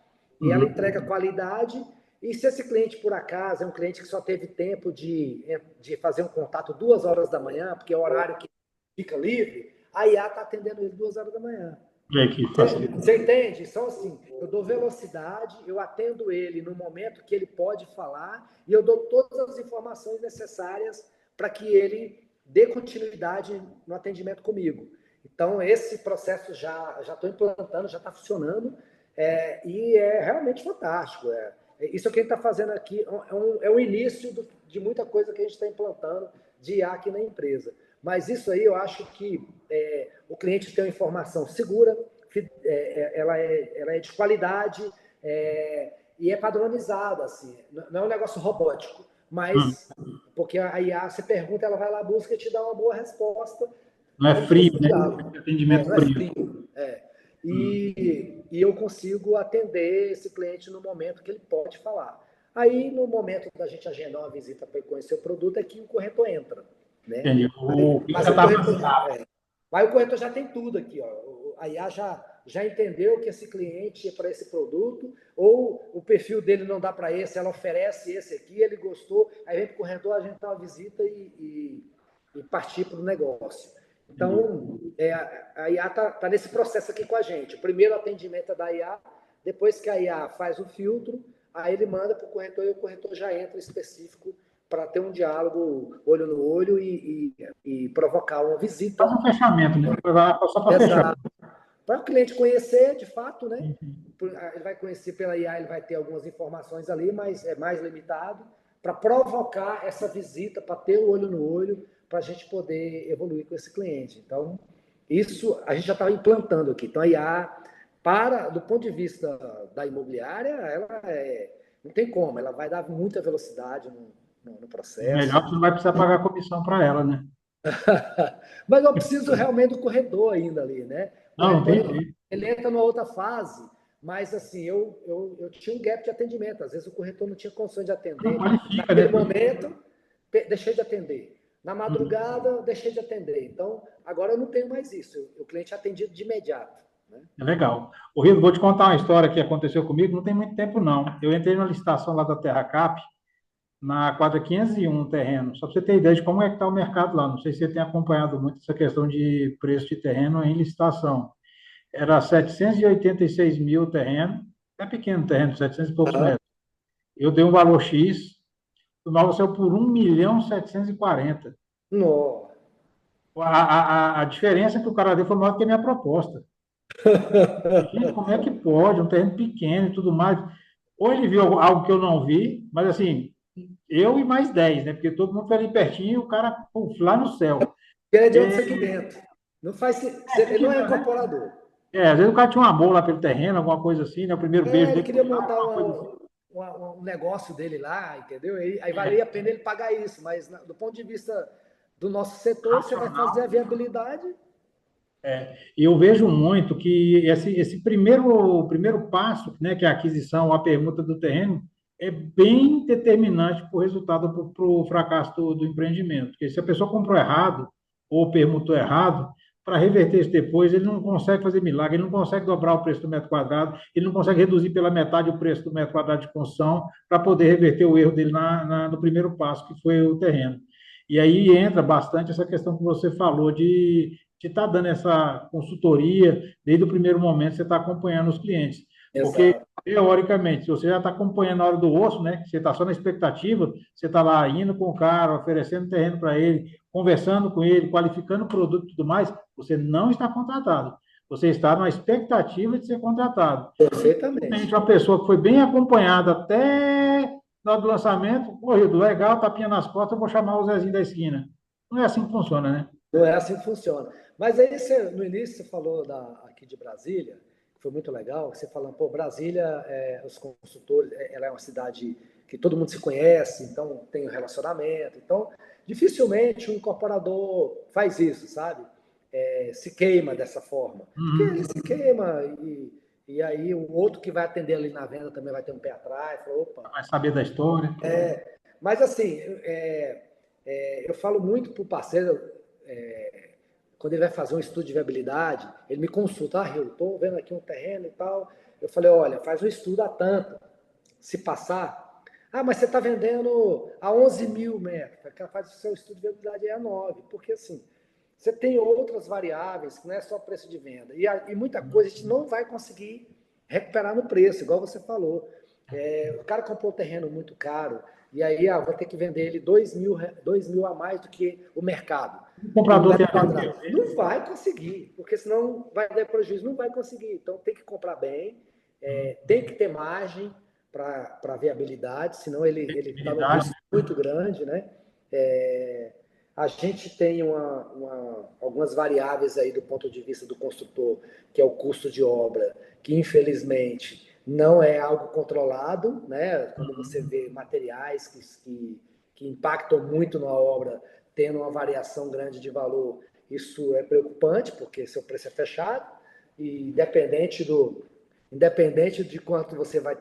B: e ela entrega qualidade. E se esse cliente, por acaso, é um cliente que só teve tempo de fazer um contato 2 horas da manhã, porque é o horário que fica livre, a IA está atendendo ele 2 horas da manhã. Você entende? Então, assim, eu dou velocidade, eu atendo ele no momento que ele pode falar e eu dou todas as informações necessárias para que ele dê continuidade no atendimento comigo. Então, esse processo já estou implantando, já está funcionando e é realmente fantástico. Isso que a gente está fazendo aqui é o início de muita coisa que a gente está implantando de IA aqui na empresa. Mas isso aí eu acho que o cliente tem uma informação segura, ela é de qualidade e é padronizada, assim. Não é um negócio robótico, mas porque a IA, você pergunta, ela vai lá, busca e te dá uma boa resposta.
A: Não é frio, né? Atendimento
B: não é frio. E eu consigo atender esse cliente no momento que ele pode falar. Aí, no momento da gente agendar uma visita para conhecer o produto, é que o corretor entra. Né?
A: Entendi.
B: Mas o corretor já tem tudo aqui. Ó. A IA já entendeu que esse cliente é para esse produto, ou o perfil dele não dá para esse, ela oferece esse aqui, ele gostou, aí vem para o corretor, a gente dá uma visita e partir para o negócio. Então, a IA está nesse processo aqui com a gente. O primeiro atendimento é da IA, depois que a IA faz o filtro, aí ele manda para o corretor e o corretor já entra específico para ter um diálogo olho no olho e provocar uma visita.
A: Faz um fechamento, né? Só para fechar.
B: Para o cliente conhecer, de fato, né? Ele vai conhecer pela IA, ele vai ter algumas informações ali, mas é mais limitado, para provocar essa visita, para ter o olho no olho, para a gente poder evoluir com esse cliente. Então, isso a gente já estava implantando aqui. Então, a IA, do ponto de vista da imobiliária, ela não tem como, ela vai dar muita velocidade no processo.
A: Melhor que você não vai precisar pagar comissão para ela, né?
B: Mas eu preciso realmente do corretor ainda ali, né?
A: Não tem.
B: Ele entra numa outra fase, mas assim, eu tinha um gap de atendimento. Às vezes o corretor não tinha condições de atender. Naquele momento, deixei de atender. Na madrugada, deixei de atender. Então, agora eu não tenho mais isso. O cliente é atendido de imediato. Né?
A: É legal. O Rido, vou te contar uma história que aconteceu comigo, não tem muito tempo, não. Eu entrei na licitação lá da TerraCap, na quadra 501, no terreno. Só para você ter ideia de como é que está o mercado lá. Não sei se você tem acompanhado muito essa questão de preço de terreno em licitação. Era 786 mil o terreno. É pequeno o terreno, 700 e poucos metros. Eu dei um valor X, o novo saiu por 1.740.000.
B: Nossa.
A: A diferença que o cara deu foi maior do que a minha proposta. Gente, como é que pode? Um terreno pequeno e tudo mais. Ou ele viu algo que eu não vi, mas assim, eu e mais 10, né? Porque todo mundo foi ali pertinho e o cara lá no céu.
B: Ele é de outro segmento. Não faz, ele não é incorporador.
A: Às vezes o cara tinha um amor lá pelo terreno, alguma coisa assim, né? O primeiro beijo
B: ele
A: dele.
B: Queria montar um negócio dele lá, entendeu? Aí valia a pena ele pagar isso, mas do ponto de vista do nosso setor, você vai fazer a viabilidade.
A: E eu vejo muito que esse primeiro passo, né, que é a aquisição, a permuta do terreno, é bem determinante para o resultado, para o fracasso do empreendimento. Porque se a pessoa comprou errado ou permutou errado, para reverter isso depois, ele não consegue fazer milagre, ele não consegue dobrar o preço do metro quadrado, ele não consegue reduzir pela metade o preço do metro quadrado de construção para poder reverter o erro dele no primeiro passo, que foi o terreno. E aí entra bastante essa questão que você falou de estar dando essa consultoria desde o primeiro momento, você está acompanhando os clientes. Porque,
B: Exato.
A: teoricamente, se você já está acompanhando a hora do osso, né? Você está só na expectativa, você está lá indo com o cara, oferecendo terreno para ele, conversando com ele, qualificando o produto e tudo mais, você não está contratado. Você está na expectativa de ser contratado.
B: Perfeitamente.
A: Uma pessoa que foi bem acompanhada até na hora do lançamento, corrido, legal, tapinha nas costas, eu vou chamar o Zezinho da esquina. Não é assim que funciona, né?
B: Não é assim que funciona. Mas aí, no início, você falou aqui de Brasília, que foi muito legal, você falando, pô, Brasília, os consultores, ela é uma cidade que todo mundo se conhece, então tem um relacionamento. Então, dificilmente o incorporador faz isso, sabe? Se queima dessa forma. Porque ele se queima e aí o outro que vai atender ali na venda também vai ter um pé atrás. Fala, opa.
A: Vai saber da história.
B: Mas, assim, eu falo muito para o parceiro, quando ele vai fazer um estudo de viabilidade, ele me consulta, eu estou vendo aqui um terreno e tal. Eu falei, olha, faz um estudo a tanto. Se passar, mas você está vendendo a 11 mil metros, faz o seu estudo de viabilidade a 9, porque assim, você tem outras variáveis, que não é só preço de venda, e muita coisa a gente não vai conseguir recuperar no preço, igual você falou. O cara comprou um terreno muito caro, e aí vai ter que vender ele 2 mil a mais do que o mercado.
A: O
B: Por
A: comprador tem
B: metro quadrado. Não vai conseguir, porque senão vai dar prejuízo, não vai conseguir. Então tem que comprar bem, tem que ter margem para viabilidade, senão ele está num risco muito grande, né? A gente tem algumas variáveis aí do ponto de vista do construtor, que é o custo de obra, que infelizmente não é algo controlado, né? Quando você vê materiais que impactam muito na obra, tendo uma variação grande de valor, isso é preocupante, porque seu preço é fechado, e independente de quanto você vai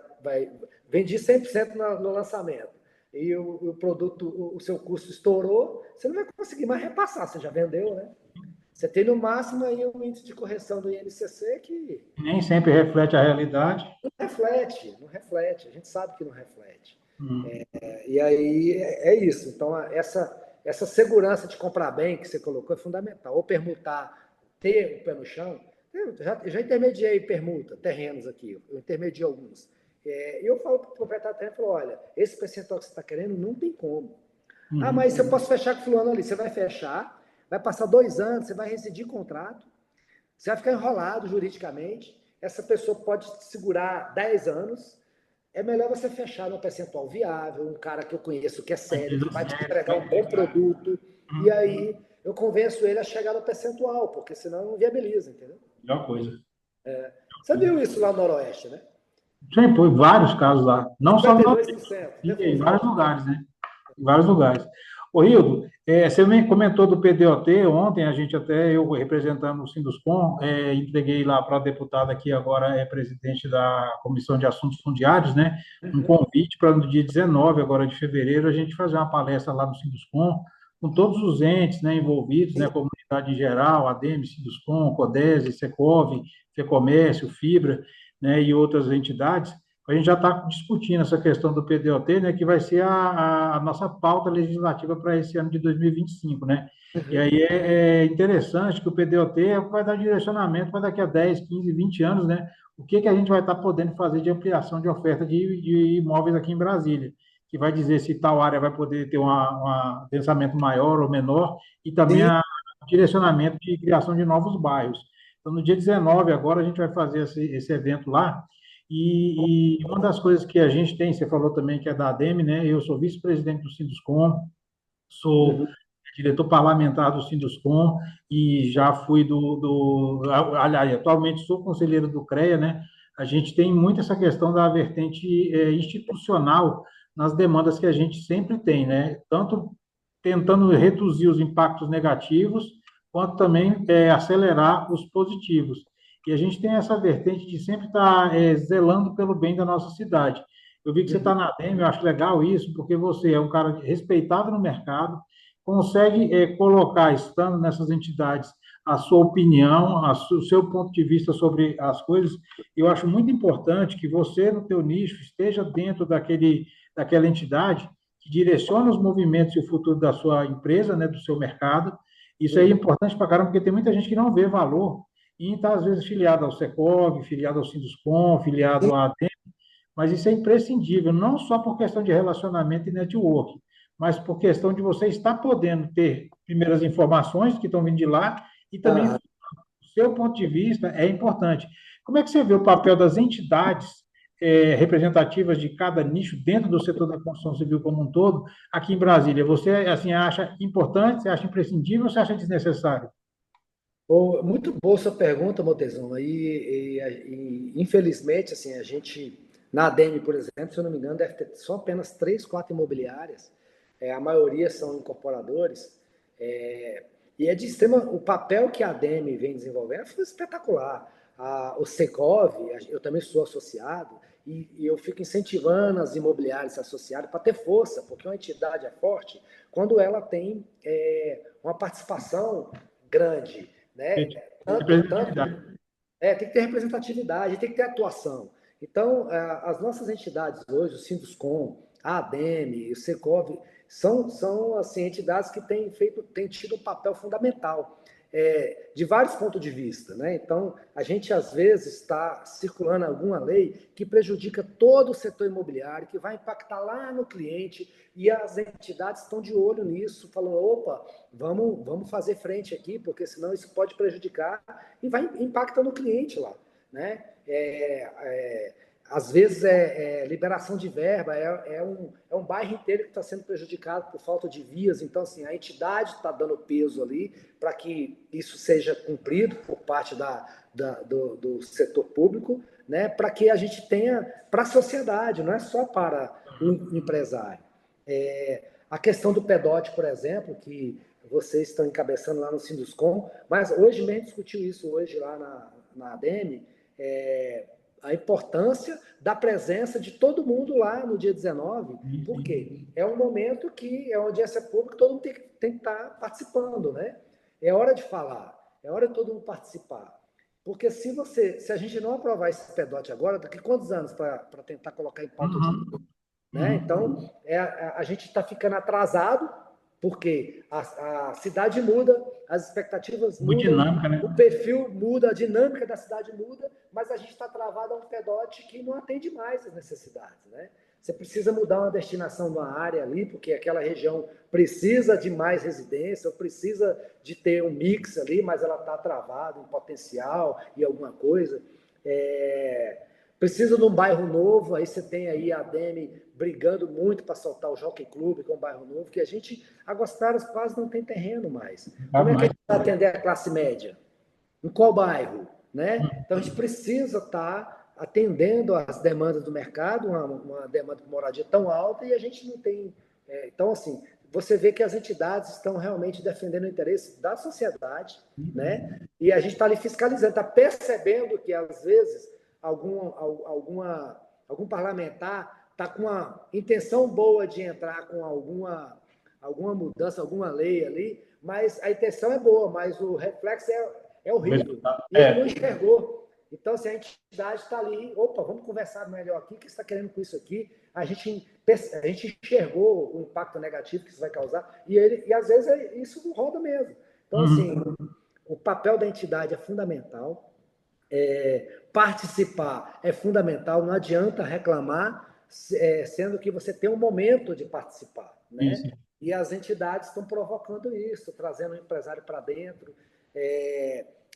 B: vendi 100% no lançamento, e o produto, o seu custo estourou, você não vai conseguir mais repassar, você já vendeu, né? Você tem no máximo aí um índice de correção do INCC que
A: nem sempre reflete a realidade.
B: não reflete, a gente sabe que não reflete. E aí é isso. Então, essa segurança de comprar bem que você colocou é fundamental. Ou permutar, ter o pé no chão. Eu já intermediei permuta, terrenos aqui, eu intermediei alguns. E eu falo para o proprietário do terreno, eu falo, olha, esse percentual que você está querendo não tem como. Mas eu posso fechar com fulano ali. Você vai fechar, vai passar 2 anos, você vai rescindir contrato, você vai ficar enrolado juridicamente, essa pessoa pode segurar 10 anos, é melhor você fechar no percentual viável, um cara que eu conheço que é sério, que vai te entregar um bom produto, e aí eu convenço ele a chegar no percentual, porque senão não viabiliza, entendeu?
A: Melhor coisa.
B: Você viu isso lá no Noroeste, né?
A: Sim, foi vários casos lá. Não só no Nordeste,
B: 52%,
A: em vários
B: devolução.
A: lugares, né? Em vários lugares. Ô, Hildo, você me comentou do PDOT, ontem a gente até, eu representando o Sinduscom, entreguei lá para a deputada que agora é presidente da Comissão de Assuntos Fundiários, né, um convite para no dia 19, agora de fevereiro, a gente fazer uma palestra lá no Sinduscom, com todos os entes, né, envolvidos, né, a comunidade em geral, ADEME, Sinduscom, CODESE, Secov, FEComércio, Fibra, né, e outras entidades. A gente já está discutindo essa questão do PDOT, né, que vai ser a nossa pauta legislativa para esse ano de 2025, né? E aí é interessante que o PDOT vai dar direcionamento para daqui a 10, 15, 20 anos, né? O que a gente vai estar podendo fazer de ampliação de oferta de imóveis aqui em Brasília, que vai dizer se tal área vai poder ter um densamento maior ou menor, e também
B: Sim.
A: o direcionamento de criação de novos bairros. Então, no dia 19, agora, a gente vai fazer esse evento lá, e uma das coisas que a gente tem, você falou também que é da ADEME, né? Eu sou vice-presidente do Sinduscom, sou diretor parlamentar do Sinduscom e já fui aliás, atualmente sou conselheiro do CREA, né? A gente tem muito essa questão da vertente institucional nas demandas que a gente sempre tem, né? Tanto tentando reduzir os impactos negativos, quanto também acelerar os positivos. E a gente tem essa vertente de sempre estar zelando pelo bem da nossa cidade. Eu vi que você está na ADEME, eu acho legal isso, porque você é um cara respeitado no mercado, consegue colocar, estando nessas entidades, a sua opinião, o seu ponto de vista sobre as coisas. Eu acho muito importante que você, no teu nicho, esteja dentro daquela entidade que direciona os movimentos e o futuro da sua empresa, né, do seu mercado. Isso é importante para caramba, porque tem muita gente que não vê valor e está, às vezes, filiado ao Secov, filiado ao Sinduscom, filiado à ADEM, mas isso é imprescindível, não só por questão de relacionamento e network, mas por questão de você estar podendo ter primeiras informações que estão vindo de lá e também o seu ponto de vista é importante. Como é que você vê o papel das entidades representativas de cada nicho dentro do setor da construção civil como um todo, aqui em Brasília? Você assim acha importante, você acha imprescindível ou você acha desnecessário?
B: Muito boa sua pergunta, Motezuma. Infelizmente, assim, a gente, na ADEME, por exemplo, se eu não me engano, deve ter só apenas 3, 4 imobiliárias. A maioria são incorporadores. E é de extrema. O papel que a ADEME vem desenvolvendo foi espetacular. O Secov, eu também sou associado, e eu fico incentivando as imobiliárias se associarem para ter força, porque uma entidade é forte quando ela tem uma participação grande, né?
A: Representatividade.
B: Tem que ter representatividade, tem que ter atuação. Então, as nossas entidades hoje, o Sinduscom, a ADEME, o Secov, são assim, entidades que têm tido um papel fundamental, de vários pontos de vista. Né? Então, a gente, às vezes, está circulando alguma lei que prejudica todo o setor imobiliário, que vai impactar lá no cliente, e as entidades estão de olho nisso, falando, opa, vamos fazer frente aqui, porque senão isso pode prejudicar e vai impactar no cliente lá. Né? Às vezes liberação de verba, é um bairro inteiro que está sendo prejudicado por falta de vias, então assim, a entidade está dando peso ali para que isso seja cumprido por parte do setor público, né, para que a gente tenha para a sociedade, não é só para o empresário. A questão do PEDOT, por exemplo, que vocês estão encabeçando lá no Sinduscom, mas hoje mesmo discutiu isso hoje lá na ADEME, a importância da presença de todo mundo lá no dia 19, porque é um momento que é uma audiência pública, todo mundo tem que estar participando, né? É hora de falar, é hora de todo mundo participar. Porque se a gente não aprovar esse PEDOT agora, daqui a quantos anos para tentar colocar em pauta de novo? Né? Então, a gente está ficando atrasado, porque a cidade muda, as expectativas
A: Muito
B: mudam,
A: dinâmica, né?
B: o perfil muda, a dinâmica da cidade muda, mas a gente está travado a um PEDOT que não atende mais às necessidades. Né? Você precisa mudar uma destinação de uma área ali, porque aquela região precisa de mais residência, ou precisa de ter um mix ali, mas ela está travada em potencial e alguma coisa. Precisa de um bairro novo, aí você tem aí a ADEME brigando muito para soltar o Jockey Club, que é um bairro novo, que a gente, Águas Claras quase não tem terreno mais. Como é que a gente vai atender a classe média? Em qual bairro? Né? Então a gente precisa estar atendendo às demandas do mercado, uma demanda de moradia tão alta, e a gente não tem. Então, assim, você vê que as entidades estão realmente defendendo o interesse da sociedade, né? E a gente está ali fiscalizando, está percebendo que, às vezes, algum parlamentar está com uma intenção boa de entrar com alguma mudança, alguma lei ali, mas a intenção é boa, mas o reflexo é horrível. E ele não enxergou. Então, se a entidade está ali, opa, vamos conversar melhor aqui, o que você está querendo com isso aqui? A gente enxergou o impacto negativo que isso vai causar, e às vezes isso não roda mesmo. Então, assim, o papel da entidade é fundamental. Participar é fundamental, não adianta reclamar, sendo que você tem um momento de participar, né? Isso. E as entidades estão provocando isso, trazendo o empresário para dentro.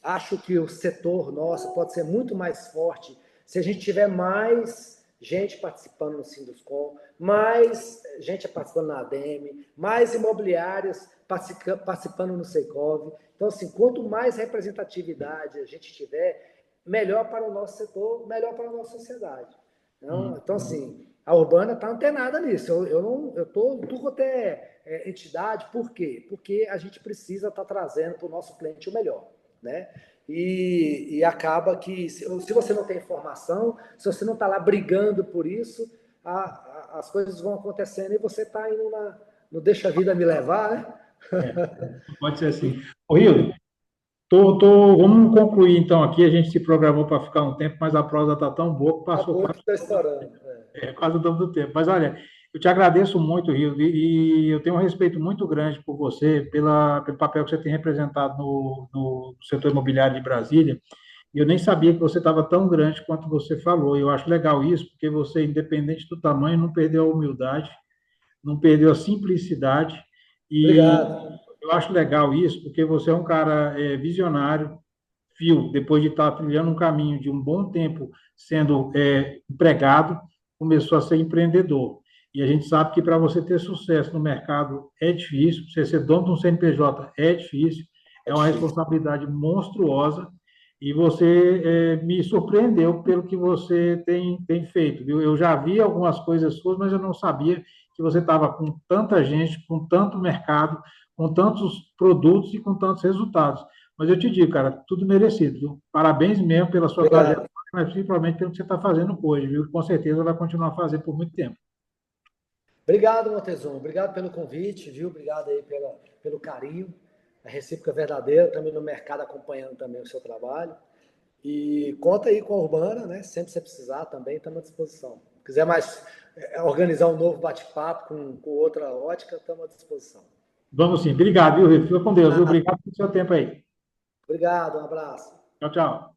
B: Acho que o setor nosso pode ser muito mais forte se a gente tiver mais gente participando no Sinduscom, mais gente participando na ADEME, mais imobiliárias participando no Secov. Então, assim, quanto mais representatividade a gente tiver, melhor para o nosso setor, melhor para a nossa sociedade. Então, assim, a Urbana está antenada nisso. Eu estou tudo até entidade, por quê? Porque a gente precisa estar trazendo para o nosso cliente o melhor. Né? E acaba que, se você não tem informação, se você não está lá brigando por isso, as coisas vão acontecendo e você está indo no deixa a vida me levar, né?
A: Pode ser assim. Ô, Hildo, vamos concluir então aqui. A gente se programou para ficar um tempo, mas a prosa está tão boa que passou quase.
B: Está estourando.
A: Quase o dobro do tempo. Mas olha, eu te agradeço muito, Hildo, e eu tenho um respeito muito grande por você, pelo papel que você tem representado no setor imobiliário de Brasília. E eu nem sabia que você estava tão grande quanto você falou. Eu acho legal isso, porque você, independente do tamanho, não perdeu a humildade, não perdeu a simplicidade. E
B: Obrigado.
A: eu acho legal isso, porque você é um cara visionário, depois de estar trilhando um caminho de um bom tempo sendo empregado, começou a ser empreendedor. E a gente sabe que para você ter sucesso no mercado é difícil, você ser dono de um CNPJ é difícil, é uma responsabilidade monstruosa, e você me surpreendeu pelo que você tem feito. Viu? Eu já vi algumas coisas suas, mas eu não sabia que você estava com tanta gente, com tanto mercado, com tantos produtos e com tantos resultados. Mas eu te digo, cara, tudo merecido. Viu? Parabéns mesmo pela sua trajetória. mas principalmente pelo que você está fazendo hoje, viu? Com certeza vai continuar fazendo por muito tempo.
B: Obrigado, Montezuma. Obrigado pelo convite, viu? Obrigado aí pelo carinho. A recíproca é verdadeira, também no mercado acompanhando também o seu trabalho. E conta aí com a Urbana, né? Sempre que você precisar também, estamos à disposição. Se quiser mais organizar um novo bate-papo com outra ótica, estamos à disposição.
A: Vamos sim. Obrigado, viu, Rito? Fica com Deus, viu?
B: Nada.
A: Obrigado pelo seu tempo aí.
B: Obrigado, um abraço.
A: Tchau, tchau.